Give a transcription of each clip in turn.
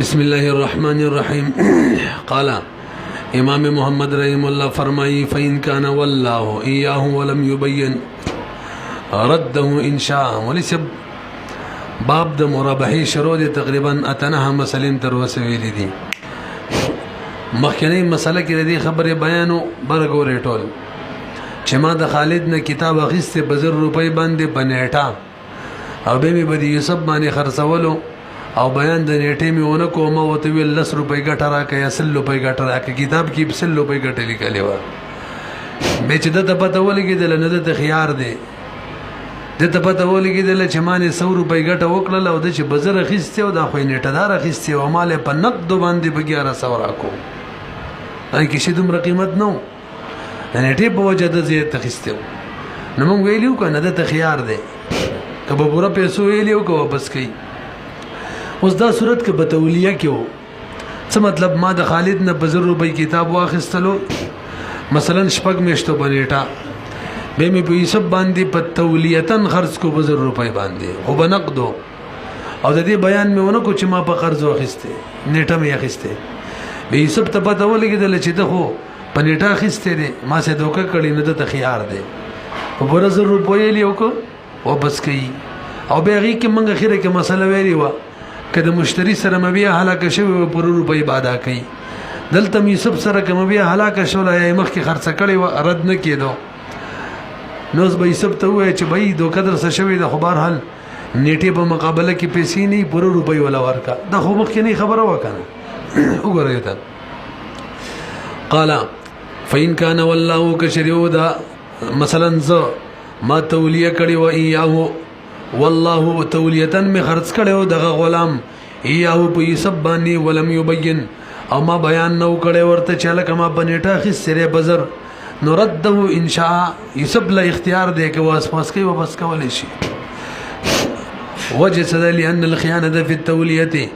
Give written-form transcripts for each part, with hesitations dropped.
بسم الله الرحمن الرحيم. قال امام محمد رحم الله فرمائي فإن كان والله إياه ولم يبين رده إن شاء. ولسب باب د مرابحي شروع دي تقریبا اتنه مسلم تر وسویل دي. مخکنی مسله کې دې خبره بیانو برګورې ټول چې ما د خالد نه کتاب اخیسته بزر روپۍ باندې بنېټا او به می بدی یوسف باندې خرڅولو او بیان د نیټې می ونه کومه وته ویل 10 روپۍ ګټه راکې 10 روپۍ ګټه راکې کتاب کې 10 روپۍ ګټه لیکلې و به چې د پته ولګېدل نه د خيار دی د ته پته ولګېدل چې مانه 100 روپۍ ګټه وکړل او د چې بزر اخیسته او د خو نیټه دار اخیسته او مال په نقد باندې به 1100 راکو ان کې شه دومره قیمت نو نیټه په وجه د زیات تخیسته نو موږ ویلو کنه د خيار دی کبه پورا پیسو ویلو کو واپس کړي. اوس دا صورت کې بتولیه کې وو څه مطلب ما د خالد نه بزر روپۍ کتاب واخیستلو مثلا شپږ میشتو بنېټا به مې په یوسف باندې په تولیتن خرج کو بزر روپۍ باندې او بنقدو او د دې بیان مې ونه کو چې ما په قرض واخیسته نیټه مې اخیسته به یوسف ته پته ولګېدل چې ته خو په نیټه اخیسته دي ما سه دوکه کړی نه د خيار دی په بزر روپۍ لیو کو واپس کړي او به هغه کې منګه خیره کې مسله ویلی و کله مشتری سره مبيع هلاک شوی پر روپۍ بادا کوي دلته یوسف سره کوم مبيع هلاک شولای مخ کې خرڅ کړي و رد نه کېدو نو به یوسف ته وای چې بای دوه قدر څه شوی د خبر حل نیټه په مقابله کې پیسې نه پر روپۍ ولا ورکا د خو مخ کې نه خبره وکنه وګورئ ته قال فإن كان والله كشريودا مثلا ز ما تولیه کړي و ایاه والله تولیتن می خرج کړو دغه غلام ایاه په یوسف باندې ولم یبین او ما بیان نو کړي ورته چې لکه ما بنېټه خسره بزر نرده ان شاء یوسف له اختیار دی کې واس پاس کوي واپس کول شي وجه سد لئن الخيانه في التوليه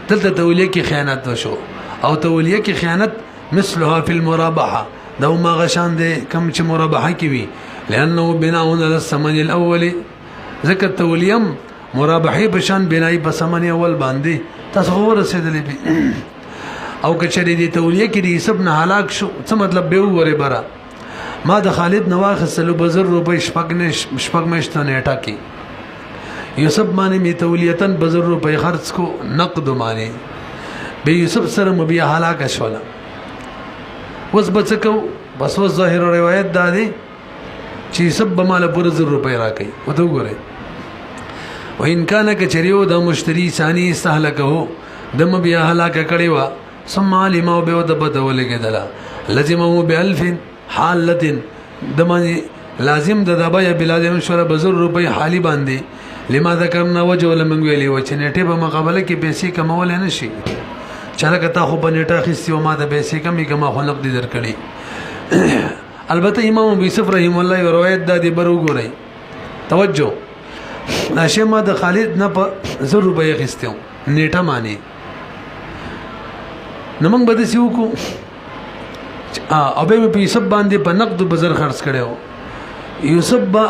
دلته تولیه کې خیانت وشو او تولیه کې خیانت مثلها في المرابحه دا ما غشان دي کم چې مرابحه کې وي لانه بناء على الثمن الاول ذکر تولیم مرابحه بشان بنای په ثمن اول باندې تاسو ورسېدلې او کچې دې تولیه کې دې سب نه هلاک شو څه مطلب به وره برا ما د خالد نواخصلو بزر روپۍ شپږ مشته نیټه کې یوسف باندې می تولیتن بزر روپۍ خرج کو نقد معنی به یوسف سره مبيع هلاک شولا وس بچکو بس وس ظاهر روایت دا دی چې سب مال پر زر روپۍ راکې وته وګوره وان کان کچریو د مشتری ثانی استهلکه د مبيع هلاک کړي وا ثم علم او به د بدولګدلا لزمه ب1000 حالت دمه لازم د دبا بلازم شوره بزر روپۍ حالي باندې لما ذکرنا وجه ولمن ویلی و چې نیټه په مقابله کې پیسې کمول نه شي چرګه تا خو بنېټه خستی او ما د پیسې کمی کما خو نقد درکړي البته امام ابو یوسف رحم الله روایت د دې برو ګورئ توجه نشه ما د خالد نه په زر روپۍ خستو نیټه معنی نمنګ بده سیو کو او به په یوسف باندې په نقد بزر خرڅ کړو یوسف با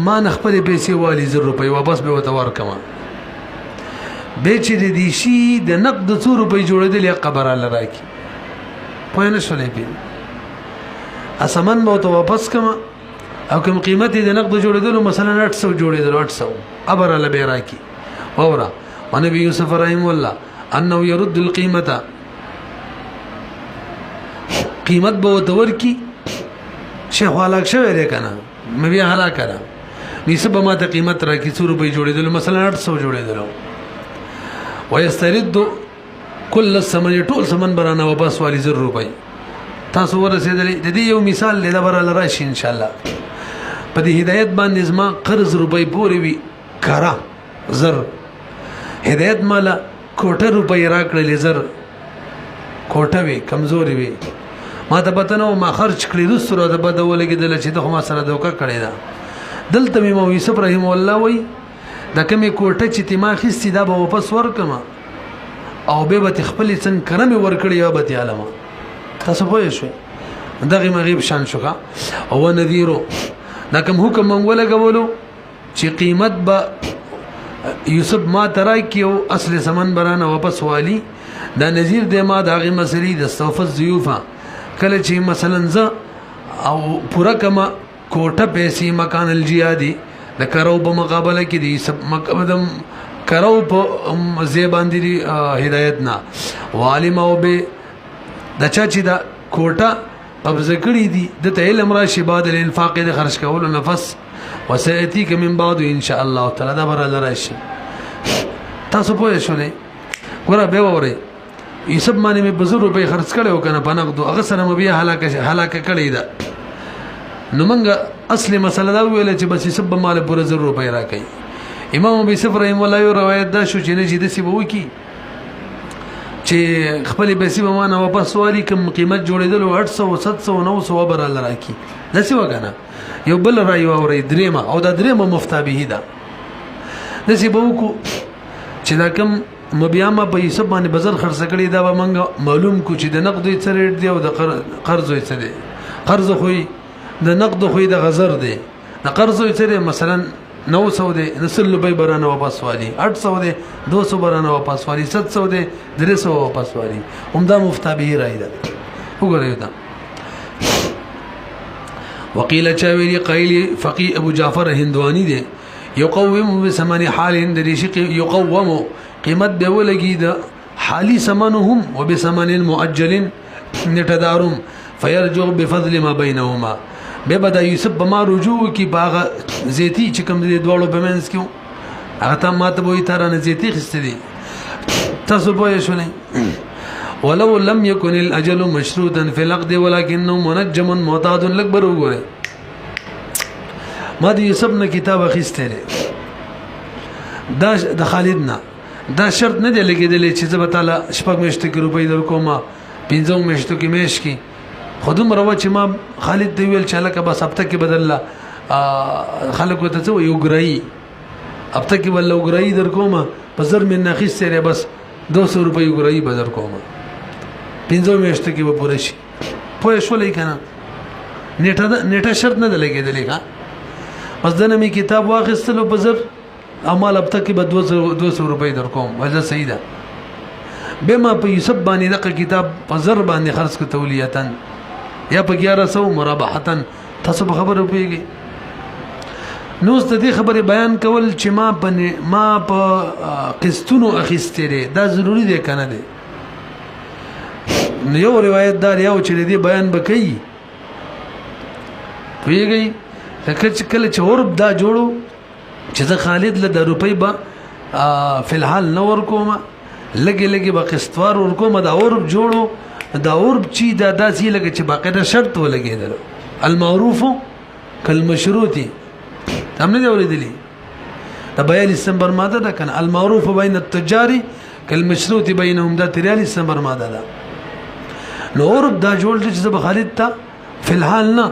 ما نخپل پیسې والی زر روپۍ واپس به وته ورکما به چې دې شي د نقد 2 روپۍ جوړېدل یا قبر الله راکی پوه نه شولې په اسمن به ته واپس کما او کوم قیمت دې نقد جوړېدل مثلا 800 جوړېدل 800 ابر الله به راکی اورا نبی یوسف رحم الله انه يرد القیمه قیمت به وته ورکی شیخ والاک شوی دی کنه مبي حالا کړه نسبه ما ته قیمت راکی 100 روپۍ جوړېدل مثلا 800 جوړېدل ويسترد كل الثمن ټول ثمن برانه واپس والی 0 روپۍ تاسو ورسېدلې د دې یو مثال لیدا براله راشي ان شاء الله په دې هدایت باندې زما قرض روپۍ پورې وی کرا زر هدایت مالا کوټه روپۍ راکړلې زر کوټه وی کمزوري وی ما ته پته نو ما خرج کړی رسره د بدولګېدل چې د ما سره دوکه کړی دا دلته مې مو یوسف رحم الله وای د کمی کوټه چې تما خستی دا به واپس ورکما او به خپل څنګه کرم ورکړی یا به علامه تاسو پوه شئ دغه مغیب شان شوکا او نذیرو دا کوم حکم مونږ ولګولو چې قیمت به یوسف ما ترای کیو اصل سمن برانه واپس والی دا نظیر د ما د هغه مسلې د استوف الضيوفه کله چې مثلا ز او پورا کما کوټه پیسې مکان الجیادی د کرو په مقابله کې دي سب مقدم کرو په زیبان دي هدایت نه عالم او به د چا چې دا کوټه قبضه کړی دي د علم راشي بعد الانفاق د خرج کولو نفس وسياتيك من بعد ان شاء الله تعالی دا بر راشي تاسو پوه شئ ګوره به وره یوسف باندې مې بزر روپے خرج کړو کنه پناقدو هغه سره مې بیا هلاکه کړی دا نو منګه اصلي مسله دا ویل چې بس یوسف مال پر زر روپے راکې امام ابي صفر رحم الله یو روایت دا شو چې نه جدي سی وو کی چې خپل پیسې به ما نه واپس والی کوم قیمت جوړېدل 800 700 900 بر الله راکې داسې وګنه یو بل راي اوري دریمه او دا دریمه مفتابه ده داسې به وکړو چې دا کوم مبيامه په یوسف باندې بازار خرڅ کړي دا به منګه معلوم کو چې د نقد یې څه ریټ دی او د قرض یې څه دی قرض خو د نقد خو د غزر دی د قرض یې څه دی مثلا 900 دی نسل به برانه واپس والی 800 دی 200 برانه واپس والی 700 دی 300 واپس والی همدا مفتابه راي ده وګورئ دا وقيل چاویلی قیل فقی ابو جعفر هندوانی دی یقوم بثمن حال دریشق یقوم قیمت به ولګي د حالي ثمنهم وبثمن مؤجل نتدارم فيرجو بفضل ما بينهما به بدا یوسف بما رجوع کی باغ زيتي چې کوم دي دوړو په منځ کې هغه ته ماته وې ترانه زيتي خسته دي تاسو په شولې ولو لم يكن الاجل مشروطا في العقد ولكنه منجم معتاد لكبر وګوره ما دي یوسف نه کتاب اخیسته دا د خالدنا دا شرط نه دی لګیدل چې زه تعالی شپږ میاشتې کې روپۍ در کومه 15 میاشتو کې میش کې خودم روا چې ما خالد دی ویل چې لکه بس هفته کې بدل خلکو ته څه یو ګرای هفته کې بل ګرای در کومه بازار مې ناخیس سره بس 200 روپۍ ګرای بدر کومه 15 میاشتو کې به پوره شي پوه شولې کنه نیټه شرط نه دی لګیدل ښا بس دنه می کتاب واخیستلو بازار اعمال اب تک به 200 روپۍ در کوم وجه صحیح ده به ما په یوسف باندې دغه کتاب په زر باندې خرڅ کو تولیتن یا په 1100 مرابحتن تاسو خبره پیږي نو ست دې خبره بیان کول چې ما په قسطونو اخیستره دا ضروری دی کنه دی نو یو روایت دار یو چې دې بیان بکې پیږي کله چې اورب دا جوړو چې زه خالد له د روپۍ به فلحال نور کومه لګي به قسطوار ور کومه دا اورب جوړو دا اورب چې دا داسې لګي چې باقاعده شرط ولګیدل المعروف کالمشروطي هم نه دی اوریدلی دا 42 دسمبر ماده ده کنه المعروف بین التجار کالمشروط بینهم دا 43 دسمبر ماده ده نو اورب دا جوړ چې زه به خالد ته فلحال نه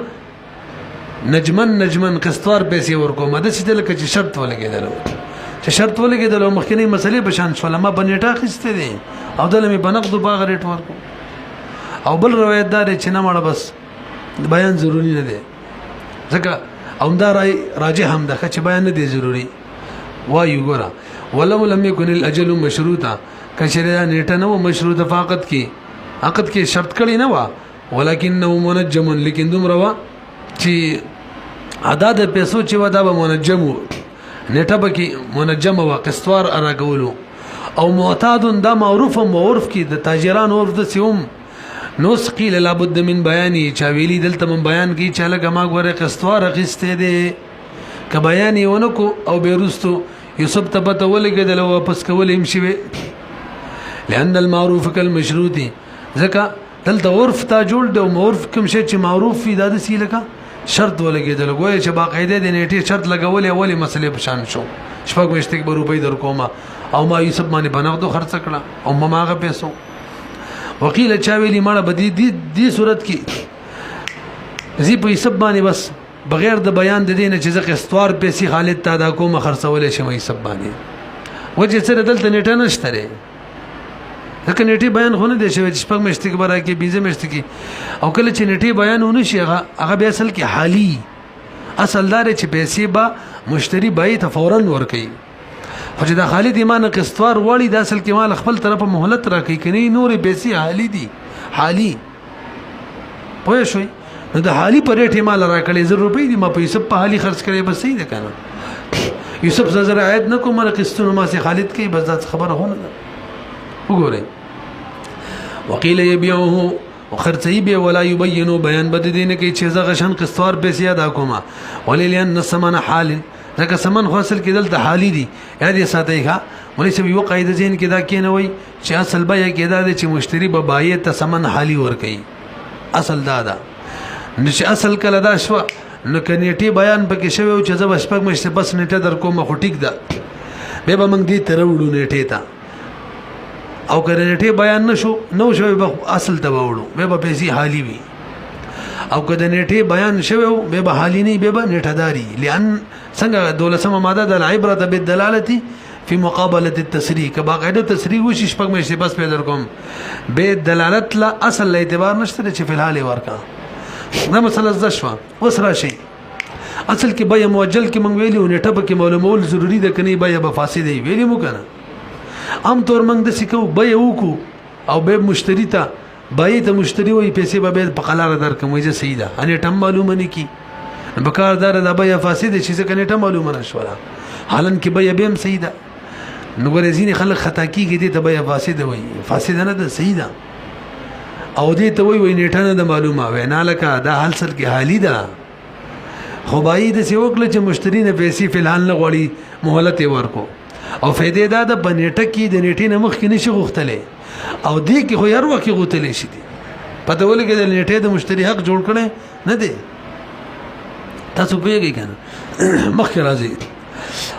نجمن قسطوار پیسې ورکوم دا چې لکه چې شرط ولګیدل چې شرط ولګیدل مخکنی مسلې بشان شول ما بنیټه خسته دي او دلته مې بنقد باغ ریټ ورکو او بل روایت دار چې نه مړه بس بیان ضروری نه دی ځکه او دا راجح هم ده چې بیان نه دی ضروری وایو ګره ولو لم يكن الاجل مشروطا کشره نیټه نو مشروطه فقط کې عقد کې شرط کړي نه وا ولکنه منجم لیکن دومره وا چې عدد پیسو چې ودا به منجم نیټه به کې منجم وا قسطوار اراګولو او معتاد دا معروف کې د تاجرانو عرف د سیوم نو سقیل لابد من بیانی چا ویلی دلته من بیان کی چاله کما غره قسطوار اخسته دي ک بیان ونکو او بیرستو یوسف تبته ولګدل واپس کول هم شي لئن المعروف کالمشروطي ځکه دلته عرف تا جوړ د معروف کوم شی چې معروف فی د سی لکه شرط ولګیدل غوي چې باقاعده د نیټه شرط لګولې اولی مسلې پشان شو شپږ مشتک به روپۍ در کومه او ما یوسف باندې بنغدو خرڅ کړه او ما هغه پیسو وکیل چا ویلی مړه بدی دی صورت کې زی په یوسف باندې بس بغیر د بیان د دینه چې زه قسطوار پیسې خالد تا دا کومه خرڅولې شم یوسف باندې وجه سره دلته نیټه نشته لري ځکه نیټه بیان خونه دي چې شپږ مشتک برا کې 20 مشتک او کله چې نیټه بیان ونه شي هغه به اصل کې حالي اصل دار چې پیسې با مشتری بای ته فورا ور کوي خو چې دا خالد ایمان قسطوار وړي د اصل کې مال خپل طرفه مهلت راکې کني نور پیسې حالي دي حالي پوه شوي نو د حالي په ریټ مال راکړې 1000 روپۍ دي ما په یوسف په حالي خرج کړې بس صحیح ده کنه یوسف زړه عاید نه کوم قسطونو ما سي خالد کې بس دا خبره هونه ده وګورئ وقيل يبيعه وخرڅي به ولا يبين بيان بد دین کې چې زغه شن قسطوار پیسې ادا کوما وللن الثمن حال ځکه سمن خو اصل کې دلته حالي دي یاد یې ساتئ ښا ولې چې یو قاعده ذهن کې دا کینه وای چې اصل به کې دا چې مشتری به بایع ته سمن حالي ور کوي اصل دا نش اصل کله دا شو نو کنيټي بیان پکې شوی او چې زب شپږ مشته بس نیټه در کوم خو ټیک ده به موږ دې تر وړو نیټه تا او کنيټي بیان نشو نو شوی به اصل ته وړو به پیسې حالي وي او کله نیټه بیان شوی به حالي نه به نیټه داري لئن څنګه دولسمه ماده د العبره بالدلاله فی مقابله التسریح که باقاعده تسریح وشي شپږ مې بس په در کوم به دلالت لا اصل اعتبار نشته چې فی الحال ورکا دا مسله زشوا اوس راشي اصل کې بیا موجل کې مونږ ویلو نیټه به کې معلومول ضروری ده کني بیا به فاسد دی ویلې مو کنه عام طور مونږ د سکو بیا وکړو او به مشتری ته بای ته مشتری وي پیسې به په قلار درکم وایي صحیح ده ان ټم معلومه نه کی بکاردار د بیا فاسد شي ځکه نه ټم معلومه نشوله حالن کې بیا به هم صحیح ده نو ورزين خلک خطا کیږي دې ته بیا فاسد وي فاسد نه ده صحیح ده او دې ته وي نیټه نه ده معلومه وینا لکه دا حال سر کې حالي ده خو بای د سی وکړه چې مشتری نه پیسې په الحال نه غوړي مهلت ورکو او فائدې دا د بنېټه کې د نیټې نه مخ کې نشي غوښتلې او دې کې خو هر وخت غوښتلې شي پته ولګي د نیټې د مشتری حق جوړ کړي نه دی تاسو پیږئ کنه مخ راځي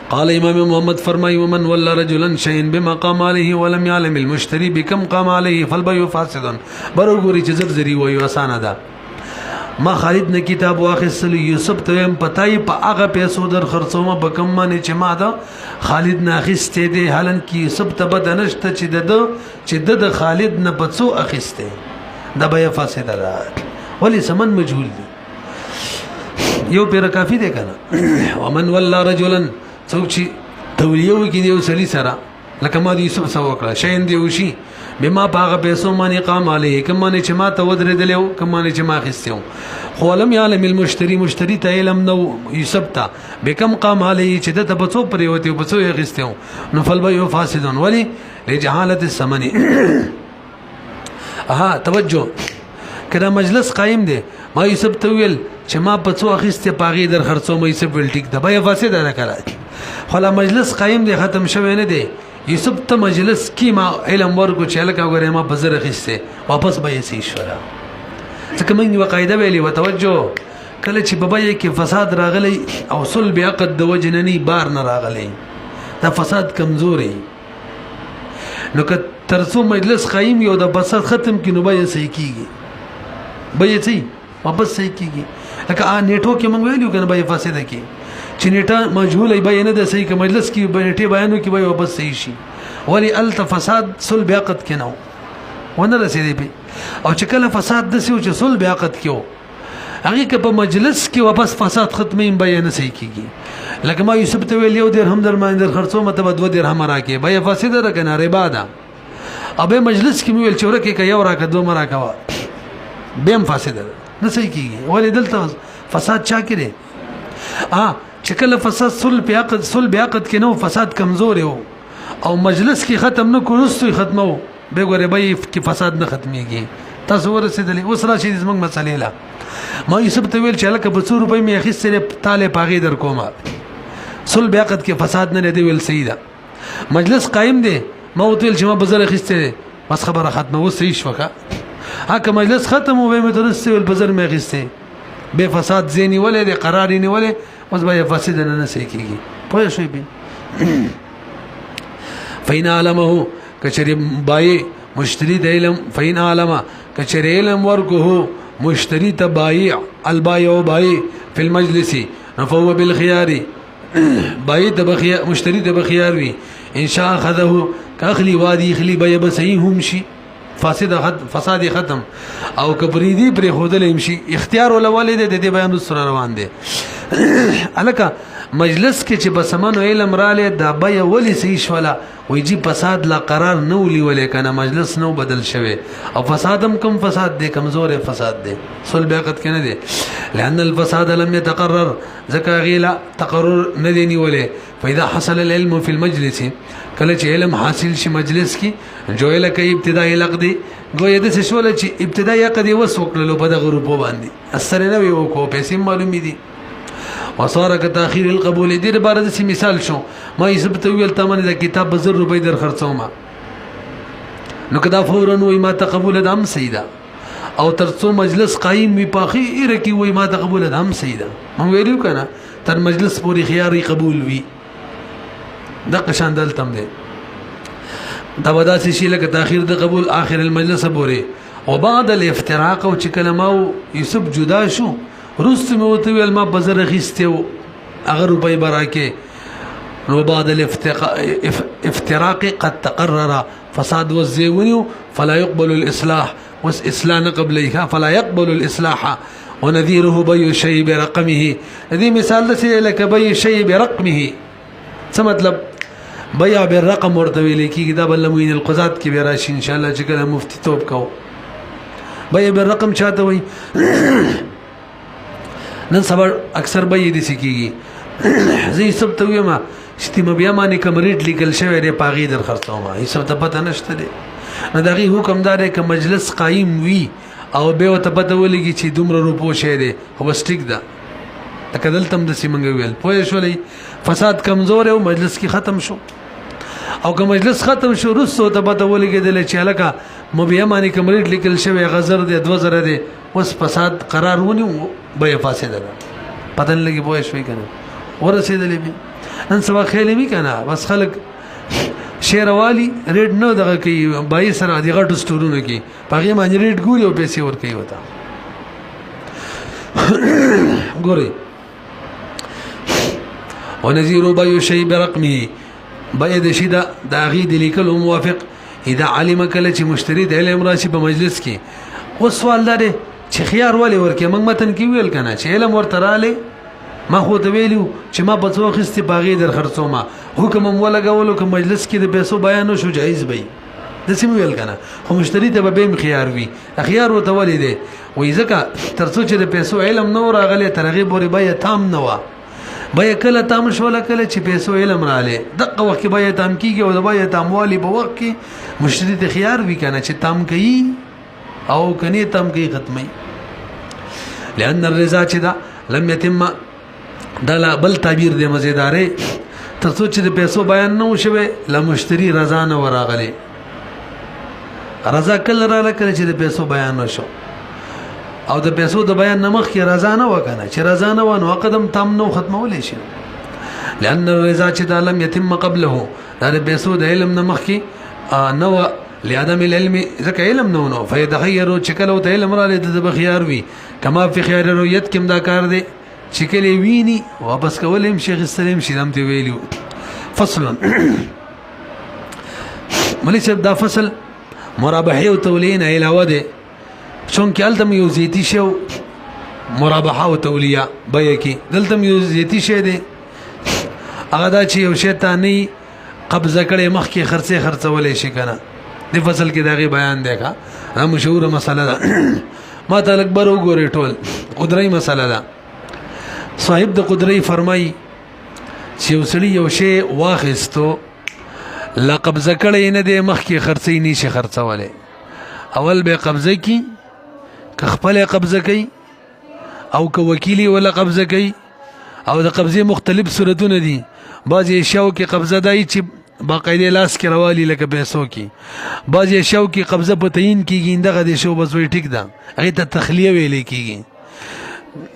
قال امام محمد فرمای ومن ولا رجلا شيئا بما قام عليه ولم يعلم المشتري بكم قام عليه فالبيع فاسد برګوري چې زرزري وایو اسانه ده ما خالد نه کتاب واخصل یوسف ته پتاي په هغه پیسو در خرڅومه بکم باندې چې ما ده خالد نه اخیسته دي حالن کې یوسف ته بدنشته چې د خالد نه پڅو اخیسته دا بیا فاسد ده ولی سمن مجهول دي یو پیر کافی دی کنه ومن ولا رجلا څوک چې تولیو کې دی وسلی سره لکه ما د یوسف سره وکړه شین دی وشي بما پاغه پیسو باندې قام علیه کما نه چې ما ته ودرېدلو کما نه چې ما خستیو خو لم يعلم المشتري مشتری ته علم نو یوسف ته بكم قام علیه چې د تبڅو پرې وته بڅو یې خستیو نو فالبيع فاسد ولی لجهاله الثمن اها توجه کله مجلس قائم دی ما یوسف ته ویل چې ما پڅو اخیسته پاغي در خرڅو مې یوسف ول ټیک د بیا فاسد نه کړه خو مجلس قائم دی ختم شوی نه دی یوسف ته مجلس کی ما علم ورکو چې لکه غره ما بزر اخیسته واپس به یې شورا ځکه موږ یو قاعده ویلې وتوجه کله چې بابا کې فساد راغلی او صلب عقد د وجننی بار نه راغلی دا فساد کمزوري نو که ترڅو مجلس قائم یو د فساد ختم کینو به یې صحیح کیږي به یې صحیح واپس صحیح کیږي لکه نیټو کې موږ ویلو کنه به فاسده کی چې نیټه مجهوله بیان ده صحیح که مجلس کې نیټه بیانو کې به واپس صحیح شي ولی التفساد صلب عقد کینو ونه رسیدي په او چې کله فساد د سیو چې صلب عقد کیو هغه که په مجلس کې واپس فساد ختمین بیان صحیح کیږي لکه ما یوسف ته ویل یو درهم در باندې در خرڅو مته 2 درهم راکې به فاسده ده کنه ربا ده ابه مجلس کې ویل چې ورکه یو راکې 2 مراکوا بهم فاسده ده نه صحیح کیږي ولې دلته فساد چا کړي چې کله فساد صلب عقد کې نو فساد کمزور یو او مجلس کې ختم نه کورستوي ختمو به ګوره به کې فساد نه ختميږي تاسو ورسېدلې اوس راشي زموږ مسلې لا ما یوسف ته ویل چې لکه په 100 روپۍ مې اخیستې تاله پاغي در کومه صلب عقد کې فساد نه دی ویل صحیح ده مجلس قائم دی ما وتل چې ما بزر اخیستې بس خبره ختمه و صحیح شوکه هک مجلس ختم و به مترسته ول بزر مې اخیستې به فساد زینی ولې د قرار نه ولې اوس به فاسد نه صحیح کیږي پوه شئ به فین علمه کچری بای مشتری د علم فین علمه کچری علم ورکه مشتری ته بایع البایع بای فی المجلس فهو بالخيار بای د بخیار مشتری د بخیار وی ان شاء اخذه کاخلی وادي خلی بای بصحیح هم شي فساد ختم او کبریدی پر خودل امشي اختیار ول والد د دې بیان سره روان دي الکه مجلس کې چې بسمنو علم رااله دا بیا ولی صحیح شولا وی جی فساد لا قرار نو لیولې کنه مجلس نو بدل شوه او فسادم کم فساد دی کمزور فساد دی صلح بیعقد کنه دی لأن الفساد لم يتقرر ذکا غیلا تقرر ندینی ولې فاذا حصل العلم في المجلس کله چې علم حاصل شي مجلس کې جوړه کوي ابتدائي لقدي گویا د څه شول چې ابتدائي عقد وسوکلو په دغه روپو باندې اثر نه وي او کو پیسې معلومې دي وصار كتاخير القبول دې لپاره د مثال شو ما یې سبت ویل تمنه د کتاب ب 1000 روپۍ در خرڅوم نو کدا فورا وای ما تقبل دم سیدا او ترڅو مجلس قائم وي پاخي رکی وای ما تقبل دم سیدا مو ویلو کنه تر مجلس پوری خياري قبول وي دغه شان دلتم دي دا ودا شي لکه تاخير د قبول اخر المجلس پوری او بعد الافتراق او چې کلمه یوسف جدا شو رستم وته ویل ما بزر غیستو اگر روپۍ براکه نو بعد الافتراق قد تقرر فساد والزيوني فلا يقبل الاصلاح واصلاح قبلها فلا يقبل الاصلاح ونذيره بي شيء برقمه هذه مثال ده لك بي شيء برقمه څه مطلب بيع بالرقم ورته ویل کیږي دا بل موین القضات کې به راشي ان شاء الله چې کله مفتي توپ کو بيع بالرقم چاته وي نن سبا اکثر به دې سکیږي زه سب ته ویما چې بیا باندې کمریټ لیکل شوی دی پاغي در خرڅوم هیڅ ته پته نشته دی نو دغه حکم دار ک مجلس قائم وي او به ته پته ولګي چې دومره روپو شه دی او سټیک دا تکدل تم د سیمنګ ویل پوه شولې فساد کمزور او مجلس کی ختم شو او که مجلس ختم شو رسو ته پته ولګي دل چې الکا مبیا باندې کمریټ لیکل شوی غزر دی 2000 دی اوس فساد قرار ونیو به فاسد ده پتن لګي پوه شوي کنه ورسېدلې به نن سبا خېلې می کنه بس خلک شیروالي ریډ نو دغه کوي بای سره د غټو سټورونو کې پاګې باندې ریډ ګوري او پیسې ور کوي وتا ګوري ونذير بای شی برقمه بای د شیدا د غید لیکل موافق اذا علم کله چې مشتری د علم راشي په مجلس کې او سوال لري چې خيار ولې ورکه موږ متن کې ویل کنه چې علم ورته رااله ما خو ته ویلو چې ما په څو خستې باغې در خرڅوم حکم مو لګولو که مجلس کې د پیسو بیان شو جایز وي د سیم ویل کنه خو مشتری ته به خيار وي خيار ورته ولې دی وې ځکه ترڅو چې د پیسو علم نو راغله ترغیب ورې بیا تام نه و بیا کله تام شو کله چې پیسو علم رااله دغه وخت بیا تام کیږي او د بیا تاموالي په وخت کې مشتری ته خيار وي کنه چې تام کوي او کني تام کوي ختمي لأن الرضا چې دا لم يتم دا بل تعبیر دی مزیدارې ترڅو چې د پیسو بیان نه وشوي لا مشتری رضا نه وراغلي رضا کله را لکه چې د پیسو بیان نشو او د پیسو د بیان نمخ کې رضا نه وکنه چې رضا نه ونه قدم تام نو ختمول شي لأن الرضا چې دا لم يتم قبله دا د پیسو د علم نمخ کې نو لعدم العلم ذکر علم نو فيتخير چکلو ته علم را لید د بخيار وي کما فی خیر رؤیت کم دا کار دی چکلې ویني واپس کولم شیخ السلام شیدم ته ویلو فصل ملي صاحب دا فصل مرابحه او تولین علاوه ده چونکه التم یو زیتی شو مرابحه او تولیه بیا کی دلتم یو زیتی شه ده هغه دا چې یو شیطانی قبضه کړي مخ کې خرڅولې شي کنه د فصل کې دغه بیان دی کا دا مشهور مسله ده ما ته اکبر وګورې ټول قدرای مسله ده صاحب د قدرای فرمای چې وسړي یو شی واخستو لا قبضه کړي نه د مخ کې خرڅې نشي خرڅولې اول به قبضه کی که خپل قبضه کوي او که وکیلی ولا قبضه کوي او د قبضه مختلف صورتونه دي بعضی اشیاء کې قبضه دای چې باقاعده لاس کې روالي لکه پیسو کې بعضی اشیاء کې قبضه په تعین کېږي دغه د شو بس وی ټیک ده هغه ته تخلیه ویل کېږي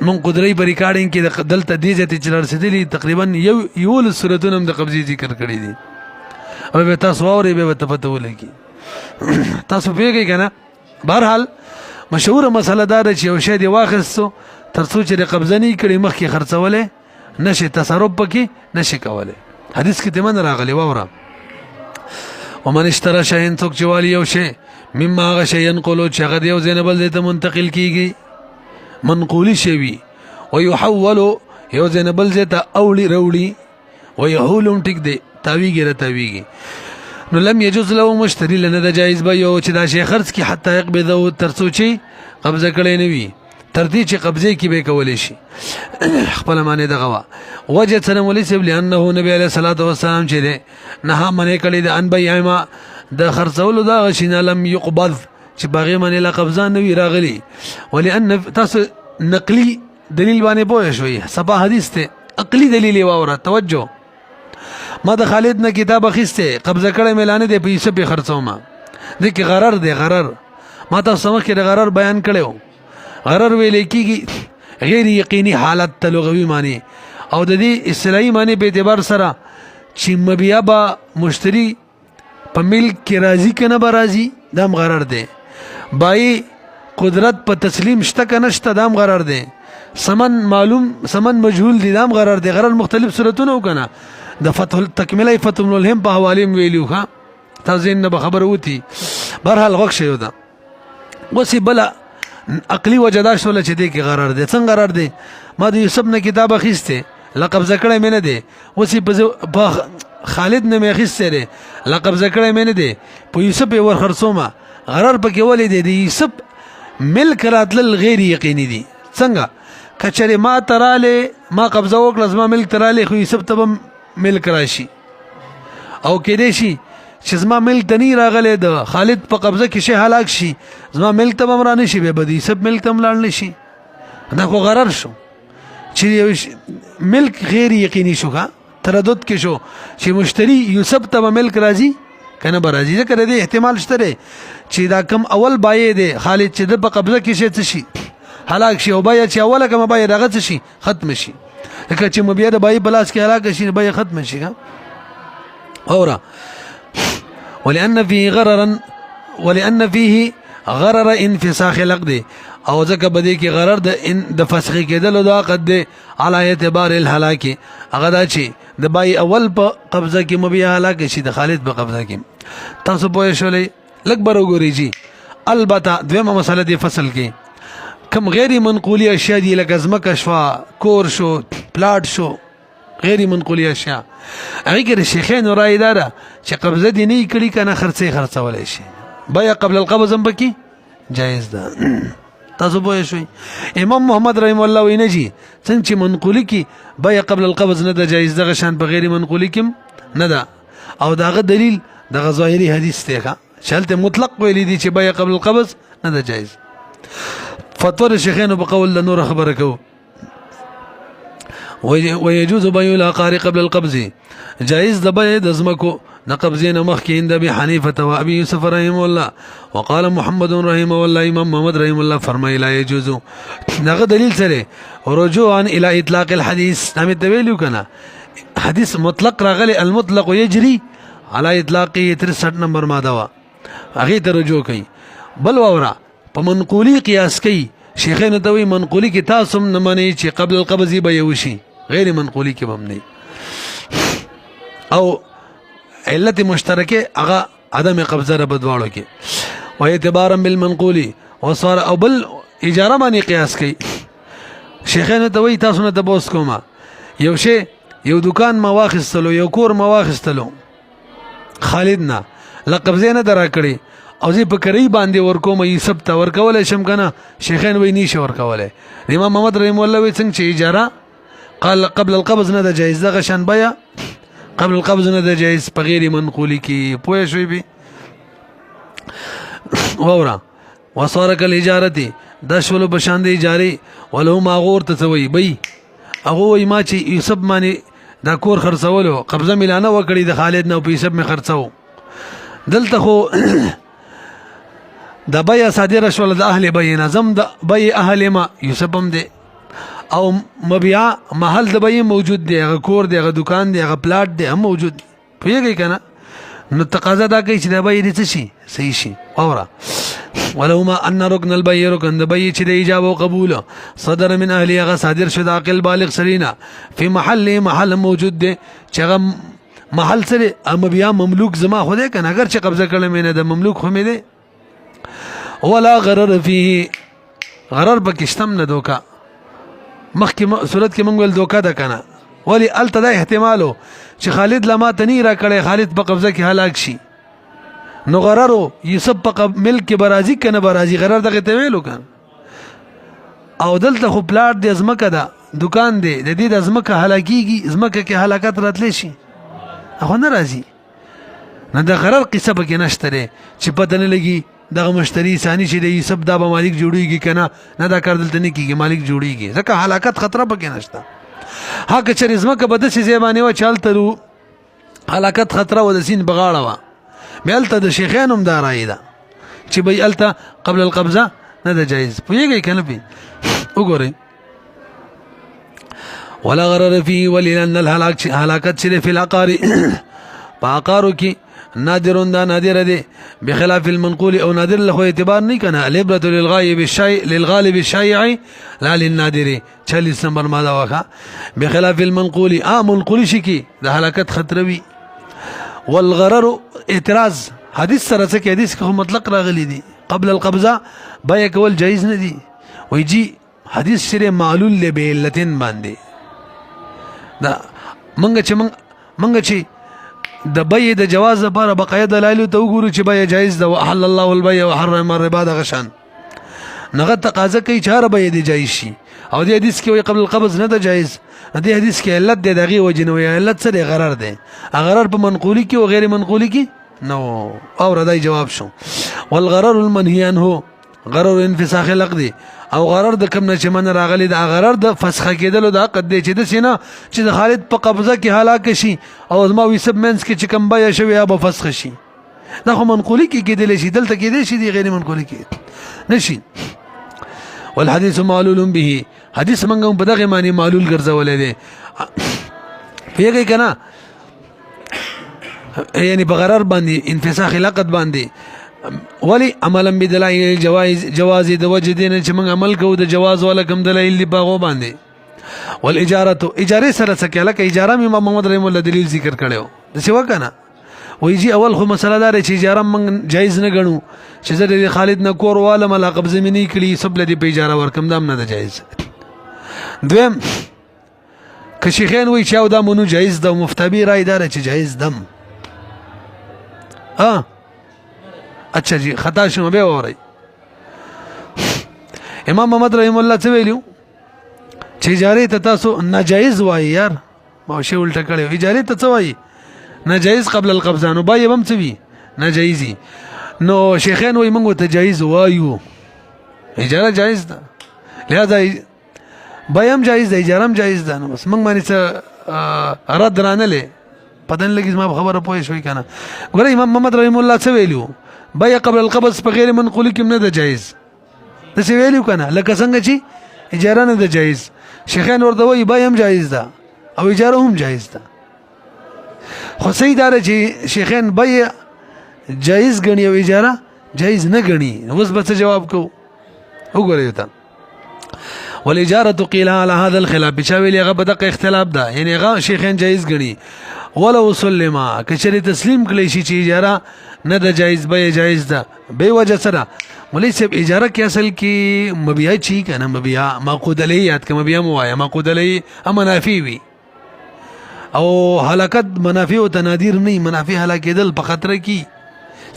من قدرې په ریکارډینګ کې دلته دې ځته چې رسیدلی تقریبا یو صورتونه د قبضه ذکر کړی دي او به تاسو اوري به پته ولګي تاسو پیږئ کنه بهرحال مشهور مسله دا چې یو شی دی واخستو ترڅو چې قبضه نه کړي مخکې خرڅولې نشي تصرف پکې نشي کوله حدیث کې تمن راغلی وره ومن اشترى شيئا څوک چې والی یو شی مما هغه شی ينقلو چې هغه یو زینبل دې ته منتقل کیږي منقولی شوی ويحول یو ځای بل ځای ته اوړي راوړي ویحولم ټیک دی تاویږي راتاویږي نو لم یجوز له مشتری لنه د جایز به یو چې دا شی خرڅ کی حتی يقبضه تر څو چې قبضه کړي نه وي تر دې چې قبضه کی به کولې شي خپل معنی دغه وا وجه سره مولوی سیب لانه نبی علیہ الصلوۃ والسلام چې ده نه منه کړي د ان بیعما د خرڅولو دا غشینه لم يقبض چې باغې منی لا قبضه نه وی راغلی ولئن تاسو نقلی دلیل باندې پوه شوي صبا حدیث ته عقلی دلیل واوره توجه ما د خالد نه کتاب اخیسته قبضه کړه ملانه دی پیسې په خرڅوم د کی غرر دی غرر ما تاسو مخ کې د غرر بیان کړو غرر ویل کیږي غیر یقیني حالت ته لغوي معنی او د دې اصطلاحي معنی په اعتبار سره چې مبيع با مشتری په ملک کې راضي کنه به راضي دام غرر دی بای قدرت په تسلیم شته کنه شته دام غرر دی سمن معلوم سمن مجهول دي دام غرر دی غرر مختلف صورتونه وکنه د فتح تکمله فتح الهم په حواله ویلو ها تاسو نه خبر وتی برحال غوښ شو دا وسی بلا عقلی وجدا شول چې دې کې غرر دی څنګه غرر دی ما د یوسف نه کتاب اخیسته لقب ذکر مې نه دی وسی په خالد نه مې اخیسته دی لقب ذکر مې نه دی په یوسف ور خرصومه غرر پکې ولې دی یوسف ملک راتل غیر یقیني دي څنګه کچره ما تراله ما قبضه وکړه زما ملک تراله خو یوسف ته ملک راشي او کېدې شي چې زما ملک ته نه راغلی د خالد په قبضه کې شي هلاک شي زما ملک ته هم رانه شي به بدی سب ملک ته ملاړ نشي دا خو غرر شو چې ملک غیر یقیني شو ها تردد کې شو چې مشتری یوسف ته ملک راځي کنه برازي ځکه د احتمال شته چې دا کم اول بای دی خالد چې د په قبضه کې شي هلاک شي او بای چې اوله کوم بای دغه شي ختم شي لکه چې مبيع د بای بلاس کې هلاک شي بای ختم شي اورا ولأن فيه غرر انفساخ العقد او ځکه بده کې غرر د فسخ کېدل د عقد دی علی اعتبار الهلاک هغه دا چې د بای اول په قبضه کې مبيع هلاک شي د خالد په قبضه کې تاسو پوه شولې لګ برګوري جی البته دویمه مسله دی فصل کې کم غیر منقولی اشیاء دی لکه زمکه شوا کور شو پلاټ شو غیر منقولی اشیاء هغه کې شیخین رائے دار چې قبضه دی نه کړي کنه خرڅولای شي بیا قبل القبض هم پکې جایز ده تاسو پوه شئ امام محمد رحم الله ویني جی څنګه چې منقولی کې بیا قبل القبض نه ده جایز ده شان په غیر منقولی کې نه ده او داغه دلیل دغه ظاهري حدیث ته شالته مطلق ویلي دي چې بیا قبل القبض نه ده جایز فتوى الشيخين بقول النور خبركو ويجوز بيع العقار قبل القبض جائز دبي دزمكو نقبزين مخكي عند ابي حنيفه وابي يوسف رحمه الله وقال محمد رحمه الله امام محمد رحمه الله فرمى لا يجوز دغه دلیل سره رجوعا الى اطلاق الحديث نام تویلو کنه حدیث مطلق راغلی المطلق يجري على اطلاقه 63 نمبر ماده وا هغه ته رجوع کوي بل وورا په منقولی قیاس کوي شیخین ته وی منقولی کې تاسو نه مانی چې قبل القبض به یوشي غیر منقولی کې هم نه او علت مشترکه هغه عدم قبضه را بدواړو کې و اعتبارا بالمنقولی وصار او بل اجاره باندې قیاس کوي شیخین ته وی تاسو نه تبوس کوما یو شی یو دکان ما واخستلو یو کور ما واخستلو خالد نه لقبزه نه درا کړی او زه په کری باندې ورکوم یوسف ته ورکول شم کنه شیخین وی نشه ورکوله امام محمد رحم الله وی څنګه چې اجاره قال قبل القبض نه ده جایز ده شان بیا قبل القبض نه ده جایز په غیر منقولی کې پوه شوي به وورا وصارك الاجاره د شولو بشان دی اجاره ولو ما غور ته وی بی هغه وی ما چې یوسف باندې دا کور خرڅولو قبضه ملانه وکړي د خالد نه په یوسف می خرڅو دلته خو د بیا صادره شول د اهل بیا نظم د بیا اهل ما یوسف هم دی او مبيع محل د بیا موجود دی هغه کور دی هغه دکان دی هغه پلاټ دی هم موجود دی پیږي کنه نو تقاضا دا کوي چې د بیا دې شي صحیح شي اورا ولو ما ان ركن البيع ركن د بیا چې د اجابه او قبول صدر من اهل هغه صادر شد عاقل بالغ سرینا په محل موجود دی چې هغه محل سره مبيع مملوک زما خو دې کنه اگر چې قبضه کړل مې نه د مملوک خو مې دی ولا غرر فيه غرر پکشتم نه دوکا مخکې صورت کې مونږ ول دوکا ده کنه ولی الته دا احتمالو چې خالد لما تنی را کړي خالد په قبضه کې هلاک شي نو غررو یوسف په ملک کې برازي کنه برازي غرر دغه ته ویلو کنه او دلته خو پلاټ د ازمکه ده دکان دی د دې د ازمکه هلاکیږي ازمکه کې هلاکت راتلی شي هغه نه راځي نه د غرر قصه به کې نشته لري چې پته نه لګي دغه مشتری ثاني چې د یوسف دا به مالک جوړیږي کنه نه دا کار دلته نه کیږي مالک جوړیږي ځکه هلاکت خطر به کې نشته هغه چې ازمکه به د څه زبانه و چالتلو هلاکت خطر و د سین بغاړه و ملته د شیخانم دا رائے ده چې به الته قبل القبضه نه ده جایز پوهیږي کنه پی وګورئ ولا غرر فيه ولان الهلاكت چې فی العقار پاقارو کې نادرون دا نادر ده بخلاف المنقول او نادر له اعتبار نه کنه العبره للغائب الشيء للغالب الشائع لا للنادر 40 نمبر ماده واخا بخلاف المنقول منقول شي کې د هلاکت خطروي والغرر اعتراض حدیث سره څه کې حدیث کې مطلق راغلي دي قبل القبضه بیا کول جایز نه دي ويجي حدیث سره معلول لبعلتين باندې دا منګه چې د بيع د جواز لپاره بقایا دلایل ته وګورو چې بيع جایز ده وحل الله البيع وحرم الربا د غشان نغه تقاضا کوي چې هر بيع دی جایز شي او د حدیث کې قبل القبض نه ده جایز د حدیث کې علت دی دغه وجنوي علت سره غرر دی غرر په منقولي کې او غیر منقولي کې نو او ردای جواب شو والغرر المنهي عنه غرر انفساخ العقد او غرر د کم نه چې من راغلی د غرر د فسخه کېدل د عقد دی چې د سینا چې د خالد په قبضه کې هلاک شي او ما وي سب منس کې چې کم بیا شوی یا به فسخ شي دا خو منقولي کې کېدل شي دلته کېدل شي دی غیر منقولي کې نشي والحديث معلول به حدیث منګم په دغه معنی معلول ګرځولې دي پیږي کنه یعنی بغرر باندې انفساخ العقد باندې ولی عملا بدلایل جواز د وجه دین چې موږ عمل کوو د جواز ولا کوم دلایل دی باغو باندې والاجاره اجاره سره څه کله کې اجاره امام محمد رحم الله دلیل ذکر کړو د څه وکنه وایي اول خو مسله دار چې اجاره موږ جایز نه غنو چې زه د خالد نه کور والا ملاقب زمینی کړي سب لدی په اجاره ورکم دام نه جایز دویم که شیخین وایي چې دا مونږ جایز ده مفتبی رای دار چې جایز دم اچھا جی خطا شوم به وری امام محمد رحم الله څه ویلو چې اجاره ته تاسو ناجایز وایي یار ما شی ولټ کړو اجاره ته څه وایي ناجایز قبل القبضه نو بای هم څه وی ناجایزي نو شیخین وایي موږ ته جایز وایو اجاره جایز ده لہذا بای هم جایز ده اجاره هم جایز ده نو بس موږ باندې څه رد رانه لې پدن لګي ما خبره پوه شوي کنه ګوره امام محمد رحم الله څه ویلو بيع قبل القبض په غیر منقول کې نه ده جایز د څه ویلو کنه لکه څنګه چې اجاره نه ده جایز شیخان ورته وایي بيع هم جایز ده او اجاره هم جایز ده خو صحیح دا چې شیخان بيع جایز غني او اجاره جایز نه غني اوس به جواب کو وګورئ ته والاجاره قيل على هذا الخلاف بشاوي لغه بدق اختلاف ده یعنی هغه شیخان جایز غني ولو سلمہ کچری تسلیم کړي شي چې اجاره نه ده جایز به جایز ده به وجه سره مولوی صاحب اجاره کې اصل کې مبيع چی کنه مبيع معقود علیه یاد ک مبيع موایا معقود علیه منافی وی او هلاکت منافع او تنادیر نه منافع هلاکېدل په خطر کې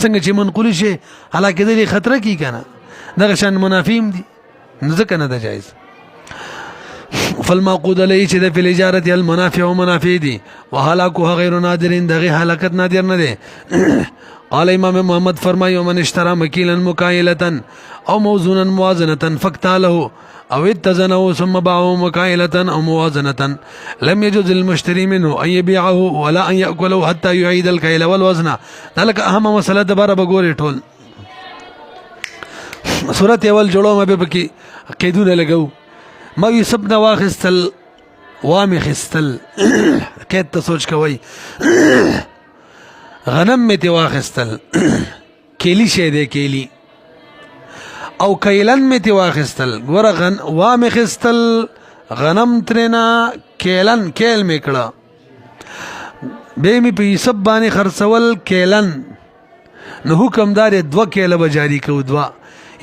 څنګه چې منقول شي هلاکېدل خطر کې کنه دغه شان منافیم دي ځکه نه ده جایز فالمعقود علیه چې د فل اجاره المنافع او منافع دي وهلاکه غیر نادر دغه هلاکت نادر نه ده قال امام محمد فرمایي ومن اشترى مكيلا مكايله او موزونا موازنه فاكتاله او اتزنه ثم باعه مكايله او موازنه لم يجوز للمشتري منه ان يبيعه ولا ان ياكله حتى يعيد الكيل والوزن ذلك اهم مساله دبر بغوري ټول صورت اول جوړو مې به کې قیدونه لګو ما یوسف نه واخستل وامه خستل کته ته سوچ کوي غنم می تی واخستل کیلی شه ده کیلی او کیلن می تی واخستل ګور غن وامه خستل غنم ترنا کیلن کیل میکړه به می په یوسف باندې خرڅول کیلن نو حکم دار 2 کیل به جاری کو 2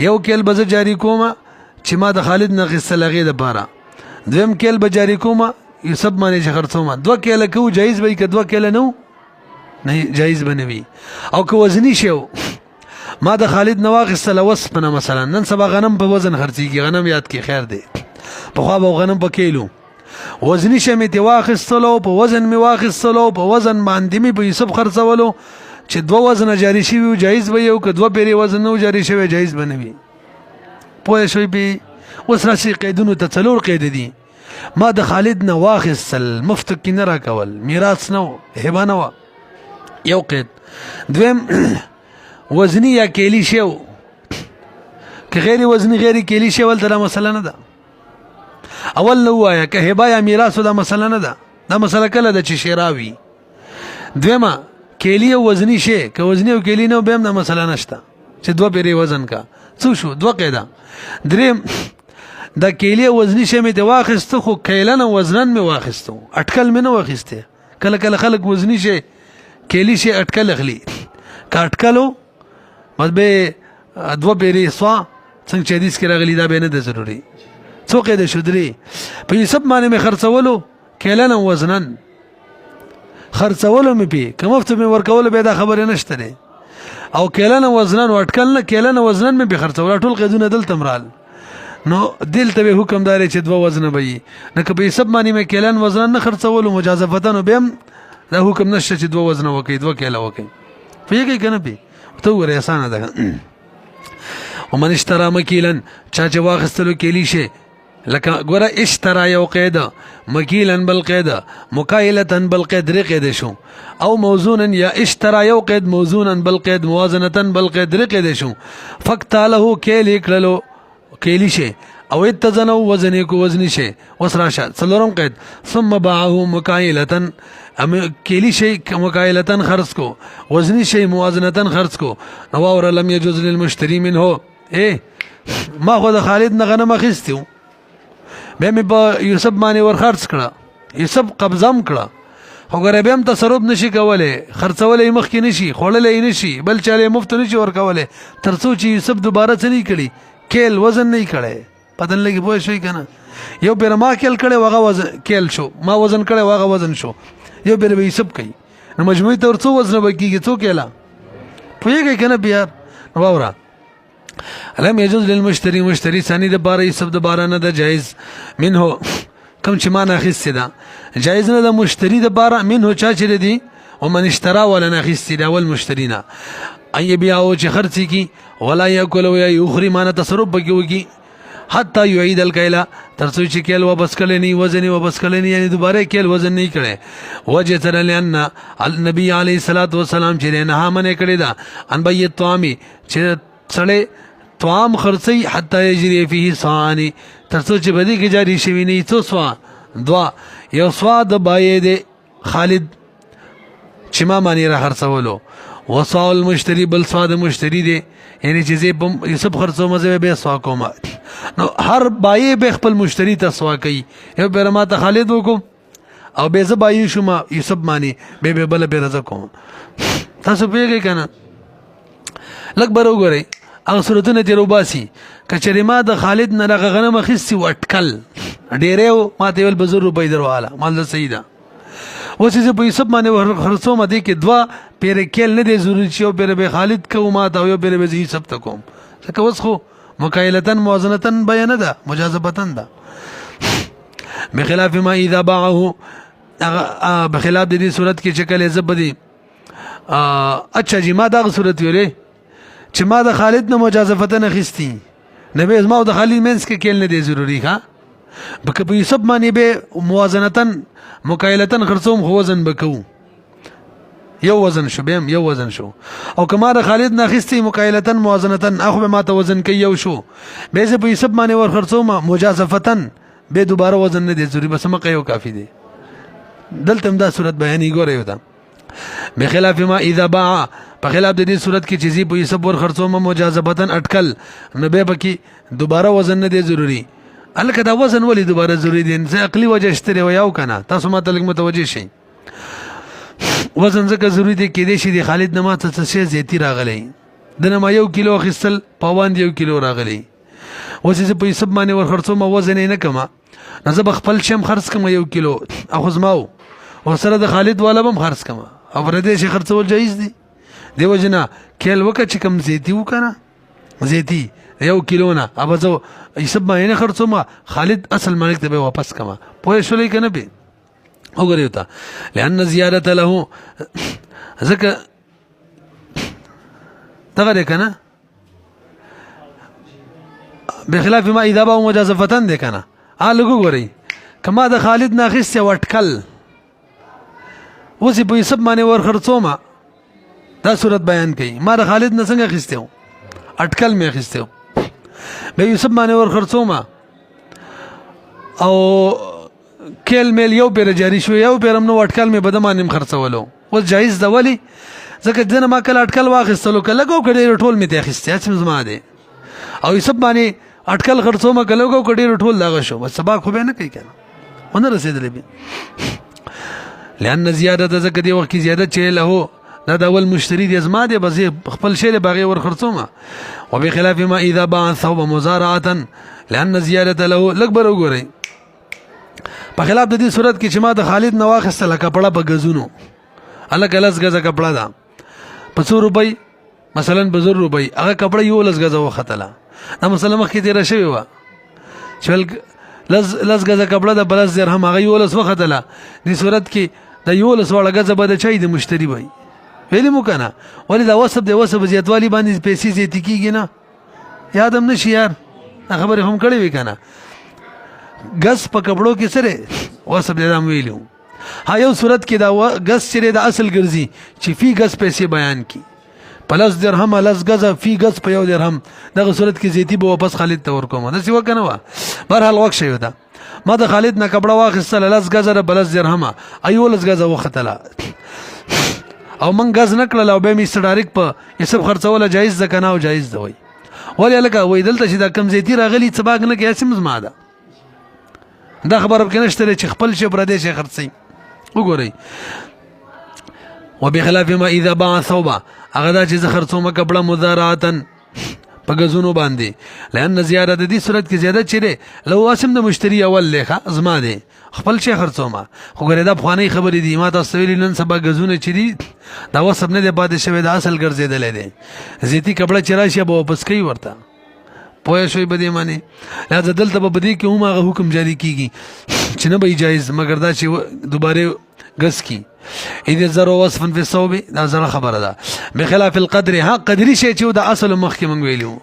یو کیل به جاری کوم چې ما د خالد نه غسل غې د پاره دویم کیل به جاری کومه یوسف باندې چې خرڅومه 2 کیله کو جایز وي که 2 کیله نو نه جایز بنوي او که وزنی شو ما د خالد نواغستله وسپنه مثلا نن سبا غنم په وزن خرڅيږي غنم یاد کې خیر دی په خوا به غنم په کیلو وزنی شه مې تی واخستلو په وزن می واخستلو په وزن باندې می په یوسف خرڅولو چې 2 وزن جاری شي وي جایز وي او که 2 پیری وزن نو جاری شوی جایز بنوي پوه شوي به اوس راشي قیدونو ته څلور قید دي ما د خالد نه واخستل مفت کې نه راکول میراث نو هبه نه یو قید دویم وزنی یا کیلی شو که غیر وزنی غیر کیلی شو ولته مسله نه ده اول نو وایا که هبه یا میراث دا مسله نه ده دا مسله کله ده چې شراوي دویمه کیلی او وزنی شي که وزنی او کیلی نه به هم مسله نشته چې 2 پیری وزن کا څو شو 2 قیدا دریم دا کیلی او وزنی شي مې د واخستو خو کیلن او وزنن مې واخستو اٹکل مې نه واخسته کله کله خلک وزنی شي کیلی شي اٹکل اخلي کا اٹکلو بس به 2 پیری سوا څنګه چې حدیث کې راغلی دا به نه ده ضروري څو قید شودري په یوسف باندې مې خرڅولو کیلن او وزنن خرڅولو مې پی کومفت مې ورکول به دا خبره نشته ده او کیلن او وزنن واټکل نه کیلن او وزنن مې به خرڅول ټول قیدونه دلته مرال نو دلته به حکم دار چې 2 وزن به نه که په یوسف باندې مې کیلن وزنن نه خرڅولو مجازفتن به دا حکم نشته چې 2 وزن وکي 2 کیله وکي پیږي کنه پی ته ور اسانه ده ومن اشترى مکیلن چا چې واخستلو کیلی شي لکه ګوره اشترى یو قید مکیلن بل قید مکایلتن بل قید رقید شو او موزونا یا اشترى یو قید موزونا بل قید موازنتن بل قید رقید شو فقتاله کیلی کړلو کیلی شي او اتزنو وزنی کو وزنی شي وسراشه څلورم قید ثم باعه مکایلتن کیلی شي مکایلتن خرڅ کو وزنی شي موازنتن خرڅ کو نو اور لم يجوز للمشتري منه ما خو د خالد نه غنم اخیستو به مې په یوسف باندې ور خرڅ کړه یوسف قبضم کړه خو غره به هم تصرف نشي کولای خرڅولې مخ کې نشي خړلې نشي بل چاله مفت نشي ور کولای ترڅو چې یوسف دوباره څه نه کړي کېل وزن نه کړي پدن لګي پوه شوي کنه یو بیر ما کېل کړي واغه وزن کېل شو ما وزن کړي واغه وزن شو یو بیر به یوسف کوي نو مجموعي تور څو وزن بکیږي څو کېلا پوهیږي کنه بیا واورا لم يجوز للمشتري مشتري ثاني د بار یوسف د بار نه د جایز منه کم چې ما نه اخیستی دا جایز نه د مشتری د بار منه چا چې دی ومن اشترى ولا نه اخیستی دا ول مشترینا اي بیا او چې خرڅي کی ولا ياكل ويا يخري ما نه تصرف بکیږي حتی يعيد الكيل ترڅو چې کېل واپس کړي نه وزن واپس کړي نه یعنی دوباره کېل وزن نه کړي وجه تر لئن النبي عليه الصلاه والسلام چې نه منه کړي دا ان بي الطعام چې سړی طعام خرڅي حتی يجري فيه صاني ترڅو چې بدی کې جاری شوی نه څو سوا 2 یو سوا د بای دی خالد چې ما معنی را خرڅولو وصال المشتري بل سوا د مشتری دی یعنی چې زه یوسف خرڅو مزه به سوا کوم نو هر بای به خپل مشتری ته سوا کوي یو بیرما ته خالد وکم او به ز بای شوم یوسف معنی به بل به رزق کوم تاسو پیږئ کنه لګ برو غوري هغه صورتونه تیر وباسي کچری ما د خالد نه رغه غنم اخیستی وټکل ډیرو ما ته ول بزر روپۍ درواله مال سیدا وسې په یوسف باندې خرڅو مده کې 2 پیر کېل نه دي ضروري چې او پیر به خالد کو ما ته یو پیر به یوسف ته کوم څه اوس خو مکایلتن موازنتن بیان ده مجازبتن ده بخلاف ما اذا باعه بخلاف د دې صورت کې چې کله زبدي اچھا جی ما دا صورت ویلې چې ما د خالد نه مجازفتن اخیستی نبی ما د خالد منس کې کېل نه دی ضروری ښا بکه په یوسف باندې به موازنتن مکایلتن خرڅوم خو وزن بکو یو وزن شو بهم یو وزن شو او کما د خالد نه اخیستی مکایلتن موازنتن اخو به ما ته وزن کوي یو شو به زه په یوسف باندې ور خرڅوم مجازفتن به دوباره وزن نه دی ضروری بس مکه یو کافی دی دلته دا صورت بیانې ګورې وته بخلاف ما اذا باع په خلاف د دې صورت کې چې زی په یوسف ور خرڅوم مجازبتن اٹکل نو به پکې دوباره وزن نه دی ضروری الکه دا وزن ولی دوباره ضروری دی ځکه عقلی وجه شته وي او کنه تاسو ماته لګ متوجه شئ وزن ځکه ضروری دی کې دې شي د خالد نه ماته څه زیاتی راغلی د نه ما 1 کیلو خستل پاوند 1 کیلو راغلی وسې په یوسف باندې ور خرڅوم وزن نه کما نو زه به خپل شم خرڅ کم 1 کیلو اخو زماو ورسره د خالد والا به خرڅ کم او پردې شي خرڅول جایز دي دیو جنا کیل وکه چې کم زیتی وکنه زیتی 1 کیلو نه اب زه حساب باندې خرڅوم خالد اصل مالک ته به واپس کما پوه شولې کنه به وګورئ تا لأن زیادت له زکه تغره کنه بخلاف ما اذا با مجازفتن ده کنه لګو ګورئ کما د خالد ناخص وټکل وسی په حساب باندې ور خرڅوم دا صورت بیان کړي ما د خالد نه څنګه خستیو اٹکل می خستیو به یوسف باندې ور خرڅوم او کېل میل یو پیر جاری شو یو پیرم نو اٹکل می بده باندې خرڅولو او جایز د ولی ځکه دنه ما کله اٹکل واخستلو کله کو کډې ټول می ته خستیا چې زما ده او یوسف باندې اٹکل خرڅوم کله کو کډې ټول لاغه شو بس سبا خو به نه کوي کنه ونه رسیدلې به لأن زیاده ځکه دی وخت زیاده چې له دا د اول مشتری دی زما دی بس خپل شی له باغې ور خرڅوم او بخلاف ما اذا باع ثوب مزارعه لأن زیاده له لګبر وګورئ په خلاف د دې صورت کې چې ما د خالد نواخصه کپڑا په غزونو الګ الګ غزه کپڑا دا په 100 روپۍ مثلا په 100 روپۍ هغه کپڑا یو لږ غزه وختله دا مثلا مخکې تیر شوی و چې لږ غزه کپڑا د بلز درهم هغه یو لږ وختله دې صورت کې د یو لږ وړه غزه به د چای د مشتری وای ویلی مو کنه ولی دا وسب دی وسب زیاتوالی باندې پیسې زیات کیږي نه یادم نشي یار خبره هم کړې وی کنه غس په کپړو کې سره وسب دی دا ویلو ها یو صورت کې دا غس چې د اصل ګرځي چې فی غس پیسې بیان کی پلس درهم لس غزه فی غس په 1 درهم دغه صورت کې زیاتی به واپس خالد ته ورکوم دا سی وکنه وا بهرحال وخت شوی دا ما د خالد نه کپړه واخیستل لس غزه بلس درهم ایو لس غزه وختله او من غاز نکړل او به می ډایرک په حساب خرڅول جایز ده کنه او جایز ده وای ولی لکه وای دلته چې دا کم زیتی راغلی څه باغ نه کې اسیم زما ده دا خبره کې نشته چې خپل شي پر دې شي خرڅي وګورئ وبخلاف ما اذا باع ثوبا هغه دا چې خرڅوم کپڑا مزارعتن په غزونو باندې لئن زیاده د دې صورت کې زیاده چیرې لو واسم د مشتری اول لیکه زما ده خپل شي خرڅوم خو ګره دا خواني خبرې دي ما تاسو ویل نن سبا غزونه چری دا وسب نه ده پاتې شوی د اصل ګرځیدل دي زیتی کپڑا چرای شي به واپس کوي ورته پوه شوي بده معنی لہذا دلته به بدی کې هم هغه حکم جاری کیږي چې نه به جایز مگر دا چې دوباره غس کی اذا زرو وصفا في الصوب دا زره خبره ده بخلاف القدر ها قدري شي چې دا اصل مخکې مونږ ویلو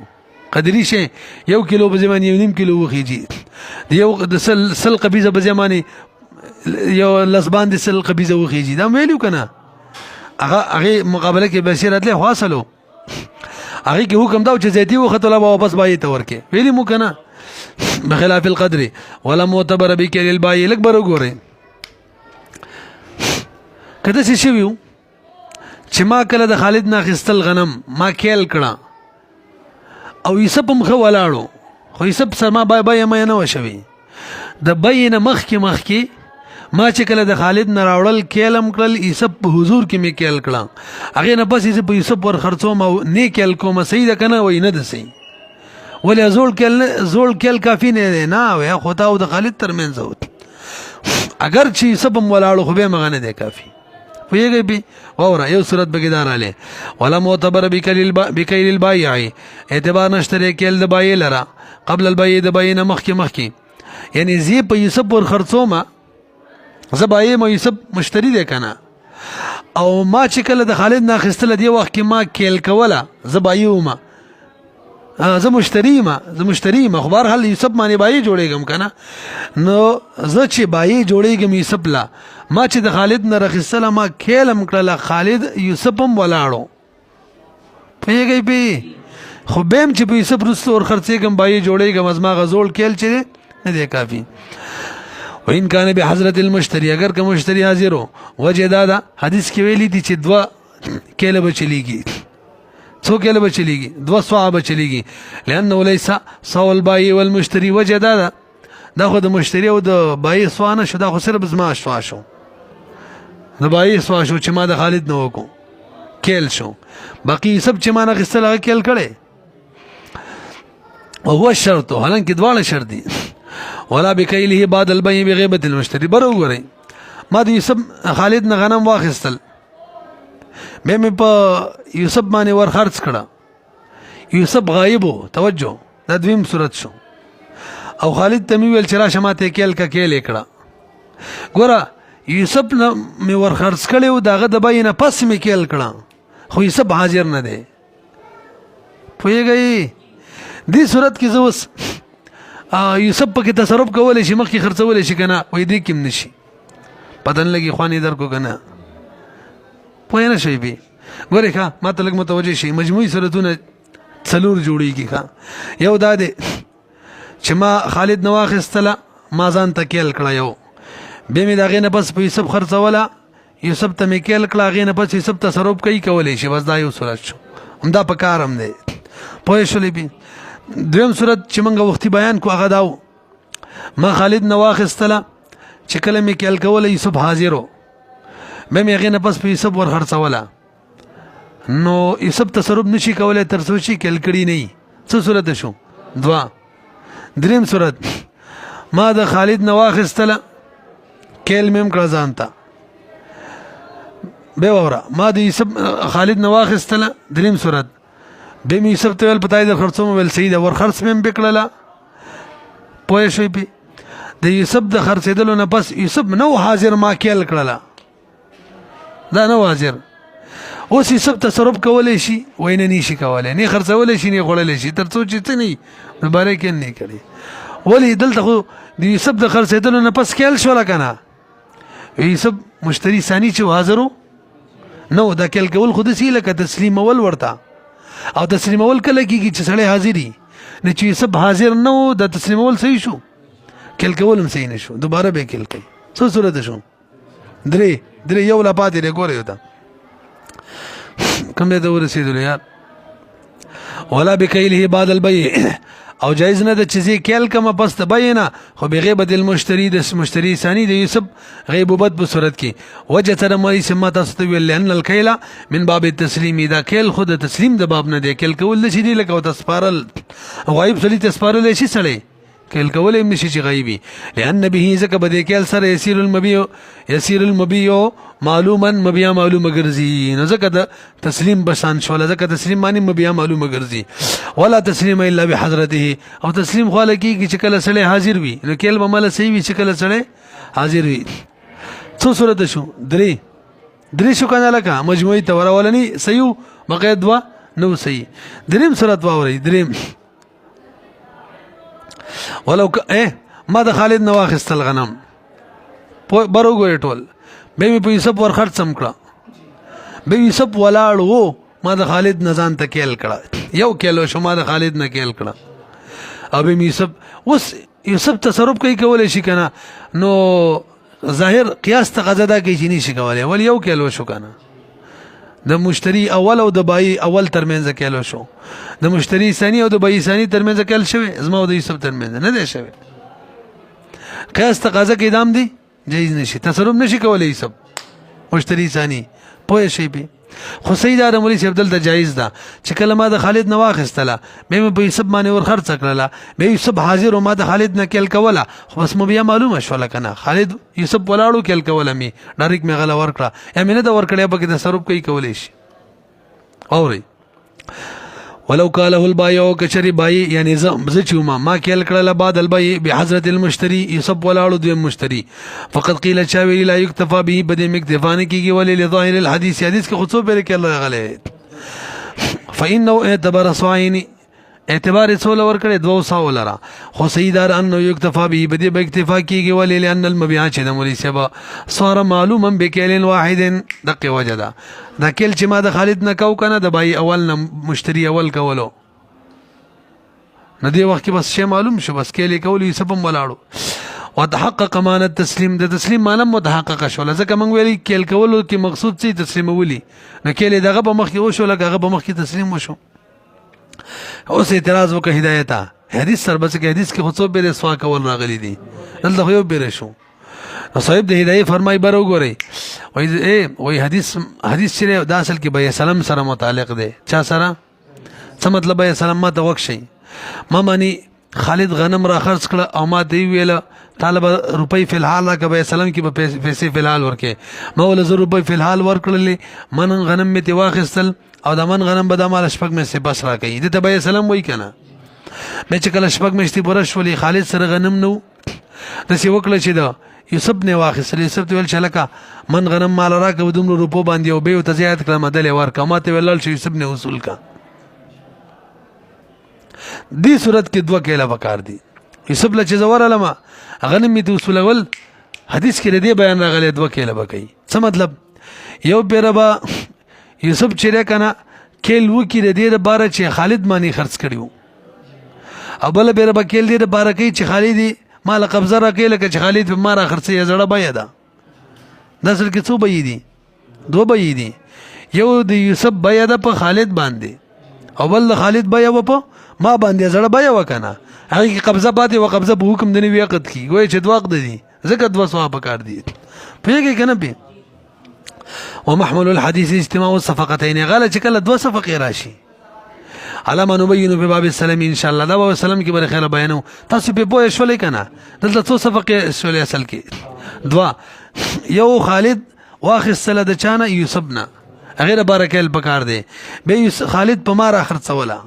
قدري شي 1 کیلو په زمانه 1.5 کیلو وخیږي یو د سل قبيزه په زمانه یو لسبان د سل قبيزه وخیږي دا ویلو کنه هغه مقابله کې بشیرت له حاصلو هغه کې حکم دا چې زیاتی وخت له واپس بای ته ورکه ویلی مو کنه بخلاف القدر ولا معتبر بكل الباي الاكبر وګوره کله چې شویو چې ما کله د خالد ناخستل غنم ما کېل کړه او یسب مخه ولاړو خو یسب سر ما بای ما نه وشوي د بین مخکې ما چې کله د خالد نه راوړل کېلم کړل یسب په حضور کې می کېل کړه هغه نه پس یسب یسب ور خرڅوم او نه کېل کوم صحیح ده کنه وای نه ده صحیح ولی زول کېل کافی نه وای خو تا او د خالد ترمنځ وت اگر چې یسب ولاړو خو به مغه نه ده کافی ویږي بي اوره یو صورت بګیدار علي ولا معتبر بکیل البایع اعتبار نشته کېل د بایع لرا قبل البایع د بایع مخکې یعنی زی په یسب ور خرڅوم زبایع مو یسب مشتری دی کنه او ما چې کله د خالد ناخستل دی وخت کې ما کېل کوله زبایع ما زه مشتری ما خبر هل یسب معنی بایع جوړېږم کنه نو زه چې بایع جوړېږم یسب لا ما چې د خالد نه رخصله ما کېلم کړله خالد یوسف هم ولاړو پیږي پی خو بهم چې په یوسف رسول ور خرڅېږم بای جوړېږم از ما غزول کېل چې نه دی کافی وین کان به حضرت المشتری اگر که مشتری حاضرو وجه دا حدیث کې ویلي دي چې 2 کېله بچلېږي 2 کېله بچلېږي 2 صوا بچلېږي لانه ليس صو البای والمشتری وجه دا خو د مشتری او د بای سوانه شو دا خو صرف زما شوا شو د بای سوا شو چې ما د خالد نه وکړو کېل شو باقي سب چې ما نه غسل هغه کېل کړي او هو شرط حالانکه دواړه شرط دي ولا بکیله بعد البیع بغیبت المشتری. بر وګورئ ما د یوسف خالد نه غنم واخیستل، بیا مې په یوسف باندې ور خرڅ کړه، یوسف غایب و. توجه دا دویم صورت شو. او خالد ته مې ویل چې راشه ماته کیل کا کیل کړه. ګوره یوسف نه مې ور خرڅ کړی و، د هغه د بیې نه پس مې کیل کړه، خو یوسف حاضر نه دی. پوهېږئ دې صورت کې زه اوس یوسف پکې تصرف کولی شي، مخکې خرڅولی شي که نه؟ وایي دې کې هم نه شي. پتن لګي خوانې درکو که نه؟ پوه نه شئ بې. ګورې ښه ما ته لږ متوجه شي. مجموعي صورتونه څلور جوړېږي. ښه یو دا دی چې ما خالد نه واخیستله، ما ځان ته کیل کړه یو، بیا مې د هغې نه پس په یوسف خرڅوله، یوسف ته مې کیل کړه، هغې نه پس یوسف تصرف کوي کولی شي. بس دا یو صورت شو، همدا په کار هم دی. پوه شولې بې. دویم صورت چې موږ وختي بیان کو هغه دا و، ما خالد نه واخیستله چې کله مې کیل کوله یوسف حاضر و، بیا مې هغې نه پس په یوسف ور خرڅوله، نو یوسف تصرف نشي کولی تر څو چې کیل کړي نه وي. څه صورت شو؟ دوه. دریم صورت ما د خالد نه واخیستله، کیل مې هم کړه ځان ته، بیا واوره ما د یوسف خالد نه واخیستله. دریم صورت بیا مې یوسف ته ویل په تا یې در خرڅوم، ویل صحیح ده، ور خرڅ مې هم پې کړله. پوه شوئ پې. د یوسف د خرڅېدلو نه پس یوسف نه و حاضر، ما کیل کړله، دا نه و حاضر. اوس یوسف تصرف کولی شي؟ وایي نه نشي کولی، نه خرڅولی شي نه خوړلی شي، تر څو چې څه نه وي نو باره کیل نه کړي. ولې دلته خو د یوسف د خرڅېدلو نه پس کیل شوله که نه؟ یوسف مشتری ثاني چې حاضر و نو دا کیل کول خو داسې لکه تسلیمول ورته، او تسلیمول کله کېږي چې سړی حاضر وي، نه چې یوسف حاضر نه و دا تسلیمول صحیح شو، کیل کول هم صحیح نه شو، دوباره به کیل کوي. څه صورت شو؟ درې یو لا پاتې دی. ګورئ ته کوم دی ته ورسېدلو یار. ولا بکیله بعد البیع، او جایز نه ده چې زه کیل کمه پس د بیې نه، خو بغیبت المشتری، د مشتری ثاني د یوسف غیبوبت په صورت کې. وجه سره مې ما تاسو ته ویل لأن الکیل من باب التسلیم، دا کیل خو د تسلیم د باب نه دی. کیل کول داسې دی لکه ورته سپارل، غایب سړي ته سپارلی شي سړی، کیل کولی هم نشي چې غیبي. لأن به ځکه به دې کیل سره یسیر المبیع معلوما مبیع معلومه ګرځي، نو ځکه د تسلیم بسان شوله، ځکه تسلیم باندې مبیع معلومه ګرځي. ولا تسلیم الا بحضرته، او تسلیم خو هله کېږي چې کله سړی حاضر وي، نو کیل به مله صحیح وي چې کله سړی حاضر وي. څو صورت شو؟ درې شو که نه؟ لکه مجموعي ته ورولني صحیح و، بقیه دوه نو صحیح. دریم صورت واورئ. دریم ولو ما د خالد نه واخیستل غنم، بر وګورئ ټول، بیا مې په یوسف ور خرڅم کړه، بیا یوسف ولاړ و، ما د خالد نه ځان ته کیل کړه، یو کیلو شو ما د خالد نه کیل کړه، او بیا مې یوسف، اوس یوسف تصرف کوي کولی شي که نه؟ نو ظاهر قیاس تقاضا دا کوي چې نشي کولی، ول یو کیلو شو که نه؟ د مشتری اول او د بای اول ترمنځ کیلو شو، د مشتری ثاني او د بای ثاني ترمنځ کیل شوی، زما او د یوسف ترمنځ نه دی شوی. قیاس تقاضا کې دام دی، جایز نشي، تصرف نشي کولی یوسف مشتری ثاني. پوه شئ پې. خو صحیح دا د مولوي صاحب دلته جایز ده چې کله ما د خالد نه واخیستله، بیا مې په یوسف باندې ور خرڅه کړله، بیا یوسف حاضر و، ما د خالد نه کیل کوله، خو بس مو بیا معلومه شوله که نه خالد یوسف ولاړو کیل کوله مې ډایرکټ مې غله ورکړه، یا مې نه ده ورکړې، پکې تصرف کوي کولی شي. اورئ ولو قاله البایع، کچری بای یعنی زه چې ما کیل کړله بعد البیع بحضرت المشتری، یوسف ولاړو دویم مشتری، فقط قیل چا ویلي لا یکتفا به، بدې مې اکتفا نه کېږي، ولې لظاهر الحدیث، حدیث کې خو څو پرې کیل راغلی، فإنه اعتبر صاعین، اعتبار څول ورکړي 200 لرا، خو سیدار انه یکتفا به، بدې به اکتفا کېږي، ولې لأن المبيع چې د مولوي صاحب صار معلوما بکیل واحد، دقه وجه ده دا کیل چې ما د خالد نه کو کنه د بای اول نه مشتری اول کولو، نه دی وخت کې بس شی معلوم شو، بس کیل کول یوسف هم ولاړو. وتحقق معنى التسلیم، د تسلیم معنی متحقق شول، ځکه موږ ویلي کیل کولو کې مقصود څه تسلیمولي، نو کیل دغه په مخ کې وشو، لکه هغه په مخ کې تسلیم وشو. اوس اعتراض وکړه هدایته، حدیث سر بس کې حدیث کې خو څو بیره سوا کول راغلي دي، دلته خو یو بیره شو. نو صاحب د هدایت فرمای بر وګورئ، وای حدیث چې دا اصل کې بیا سلام سره متعلق دی. چا سره؟ څه مطلب بیا سلام ما ته وښی، ما معنی خالد غنم را خرڅ کړه او ما ته ویله طالب روپۍ فی الحال راکبه سلام کې به پیسې فی الحال ورکې ما ول 100 روپۍ فی الحال ورکړلې من غنم می ته واخستل او د من غنم به د مال شپږ مې سه بس راکې دې ته به سلام وای کنه به چې کله شپږ مې پوره شولې خالد سره غنم نو د سی وکړه چې دا یوسف نه واخستل یوسف ویل چلکا من غنم مال راکبه دومره روپو باندې او به ته زیات کړه مدل ورکا ما ته ویل چې یوسف نه وصول کا دی صورت کې دوه کېله وکړ دي یوسف له چې زور علما غنم می ته وصول ول حدیث کې دې بیان راغلی دوه کېله وکړي څه مطلب یو پیربا یوسف چې کنه کېل وکړي دې بار چې خالد مانی خرڅ کړیو ابل پیربا کېل دې بار کوي چې خالد مال قبضه راکې لکه چې خالد په مارا خرڅي زړه بیا ده د اصل کې څو بې دي دوه بې دي یو د یوسف بیا ده په خالد باندې او بل خالد بیا و په ما باندې زړه بیا وکنه هغه کې قبضه پاتې و قبضه په حکم د نیو وخت کې وای چې دوه وخت دي زکه دوه ثواب کار دي پیږي کنه به ومحمل الحديث اجتماع الصفقتين غاله چې کله دوه صفقې راشي علامه نبین په باب السلام ان شاء الله دا باب السلام کې بر خیره بیانو تاسو په پوه شولې کنه دلته څو صفقې شولې اصل کې دوا یو خالد واخصله د چانه یوسفنا غیر بارکل پکار دی به خالد په مار اخر څولا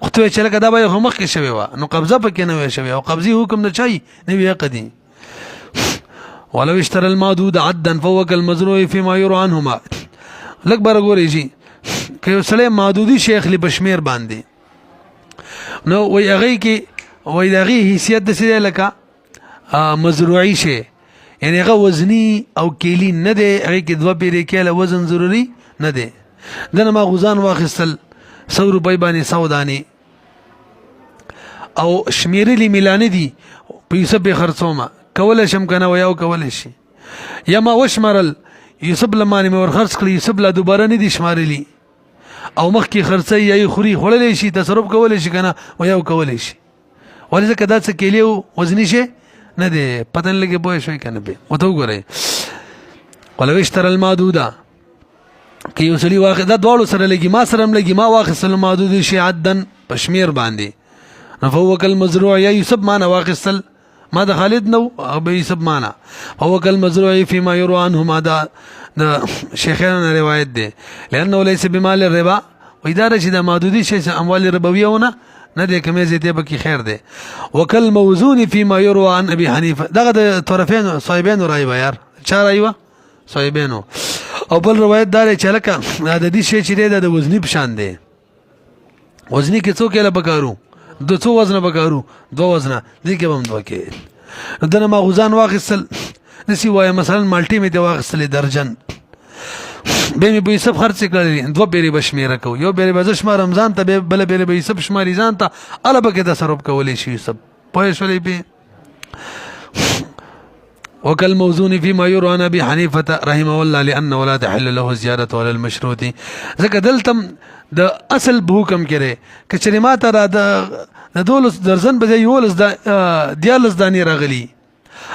خو چې لکه دا به مخ کې شوی و نو قبضه پکې نه وي شوی او قبضي حکم نه چای نه وی قدیم ولو اشترى المعدود عدا فوق المزروع فيما يروى عنهما لک برګوري جی که سلیم معدودی شیخ لی بشمیر باندې نو وی هغه کې وی دغه حیثیت د سره لکه مزروعی شی یعنی هغه وزنی او کیلی نه دی هغه کې دوه پیری کېله وزن ضروری نه دی دنه ما غزان واخستل 100 روپۍ باندې 100 دانی او شمیرلی ملانه دي په یوسف به خرڅومه کول شم کنه و یو کول شي یا ما وشمرل یوسف لمانه مې ور خرڅ کړی یوسف لا دوباره نه دي شمارلی او مخ کې خرڅي یا خوري خړلې شي تصرف کول شي کنه و یو کول شي ولې ځکه دا څه کېلیو وزنی شي نه دی پتن لګي بوې شوي کنه به وته وګورئ ولو اشترى المعدوده کې یو سړي واخد دا دوړو سره لګي ما سره لګي ما واخصل معدود شي عدن پشمیر باندې نفوق المزروع یا یوسف معنا واخصل ما د خالد نو او به یوسف معنا فوق المزروع فيما يروى عنهما دا شیخانو روایت دی لانه ليس بمال الربا و اداره چې د معدودي شي اموال ربویونه نه دي کومه زیته به کی خیر دی وکل موزون فيما يروى عن ابي حنيفه دغه د طرفین صاحبین رای بیار چا رای و صاحبینو او بل روایت دار چې لکه د دې شی چې د وزنی په شان دی وزنی کې څوک له بکارو دو څو وزن بکارو دو وزن دي کې هم دوه کې دنه ما غزان واخصل نسی وای مثلا مالټي می دی واخصل درجن به می به سب خرڅ کړل دوه بیري بشمیره کو یو بیري بزش ما رمضان ته بل بیري به سب شماري ځان ته اله به کې تصرف کولې شي سب پوه شولې به وكل موزون فيما يروى عن ابي حنيفه رحمه الله لانه ولا تحل له زياده ولا المشروط ځکه دلتم د اصل حکم کړي کچري ماته را د دولس درزن به یولس د دیالس دانی راغلي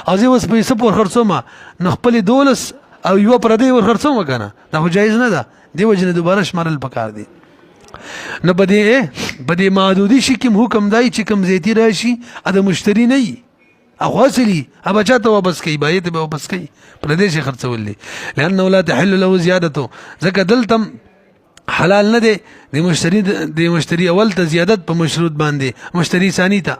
او زه اوس په سپور خرڅومه نو خپل دولس او یو پر دې ور خرڅومه کنه دا خو جایز نه ده دی وجنه دوباره شمارل پکار دي نو بده محدودي شي کوم حکم دای چې کوم زیتی راشي د مشتری نه وي او اصلي ابا چاته واپس کوي بایته به واپس کوي پر دې شي خرڅولې لانه لا تحل له زیادته ځکه دلتم حلال نه دی د مشتری اول ته زیادت په مشروط باندې مشتری ثانی ته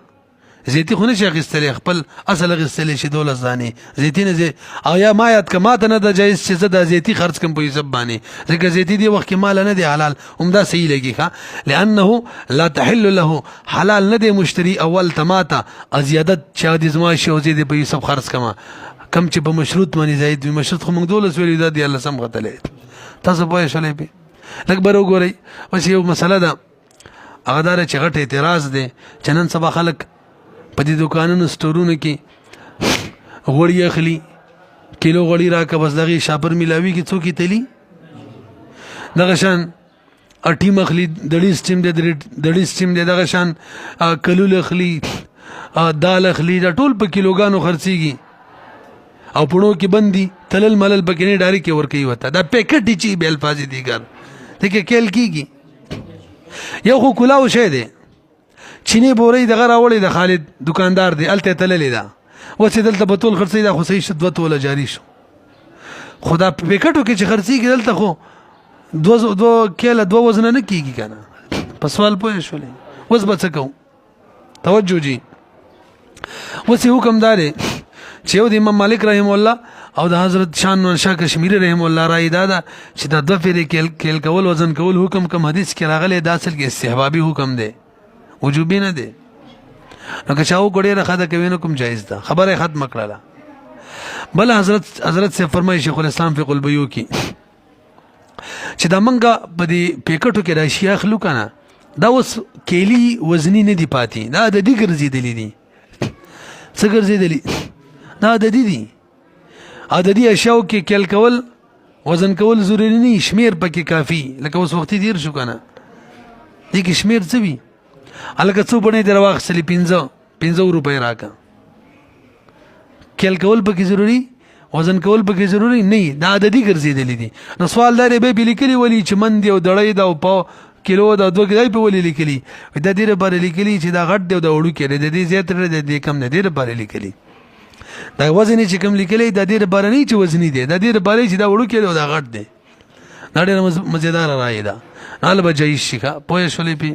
زیتی خو نه شي غستلې خپل اصل غستلې شي دولت ځاني زیتی نه او یا ما یاد کما ته نه د جایز چې زه د زیتی خرڅ کوم په حساب باندې ځکه زیتی دی وخت کې مال نه دی حلال عمدا صحیح لګي ښا لانه لا تحل له حلال نه دی مشتری اول تماته زیادت چا دي زما شي او زیاده په حساب خرڅ کما کم چې په مشروط باندې زید مشروط خو موږ دولت ویل دا دی الله سم غتلې تاسو به شلې به لکه برو ګورئ اوس یو مسله ده هغه دار چې غټ اعتراض دی چې نن سبا خلک په دې دکانونو سټورونو کې غوړی اخلي کیلو غوړی راکه بس دغه شاپر ملاوي کې څوک تلی دغه شان اټی مخلي دړي سټیم دړي سټیم دغه شان کلول اخلي دال اخلي دا ټول په کیلوګانو خرڅيږي او پړو کې بندي تلل ملل بکینه ډاری کې ور کوي وته دا پیکټ دي چې به الفاظ دي ګر ته کې کېل کیږي یو خو کلاو شه دي چینی بوري دغه راوړی د خالد دکاندار دی الته تللی دا وڅ دلته په ټول خرڅې دا خو صحیح شدت ولا جاری شو خدا په پکټو کې چې خرڅي کې دلته خو دو کله دو وزن نه کیږي کنه په سوال پوه شولې وس بچکو توجه جی وسی حکم داري چې یو د امام مالک رحم الله او د حضرت شان شاه کشمیری رحم الله رای دادا چې دا دو فری کېل کول وزن کول حکم کوم حدیث کې راغلی دا اصل کې استحبابي حکم دی وجوبي نه دی نو که چاو ګړې راخه کوي نو کوم جایز ده خبره ختم کړه بل حضرت سے فرمایي شیخ الاسلام فی البیو کې چې دا منګه په دې پیکټو کې راشي اخلو کنه دا اوس کېلی وزنی نه دی پاتې دا د دې ګرځېدلې دي څه ګرځېدلې دا د دې دي ا د دې اشیاء کې کېل کول وزن کول ضروري نه شمیر پکې کافي لکه اوس وخت دیر شو کنه دې کې شمیر څه وي الکه څو بنې درواخ سلی 15 روپۍ راکا کېل کول پکې ضروري وزن کول پکې ضروري نه دا د دې ګرځېدلې دي نو سوال دار به لیکلي ولی چې من دی او دړې دا او په کیلو دا دوه کې په ولې لیکلي دا ډیره بار لیکلي چې دا غټ دی او دا وړو کې د دې زیاتره د دې کم نه ډیره بار لیکلي دا وزن چې کم لیکلي دا ډیره بار نه چې وزنی دی دا ډیره بار چې دا وړو کې او دا غټ دی دا ډیره مزیدار راي ده حال به جایز شي پوه شولې پی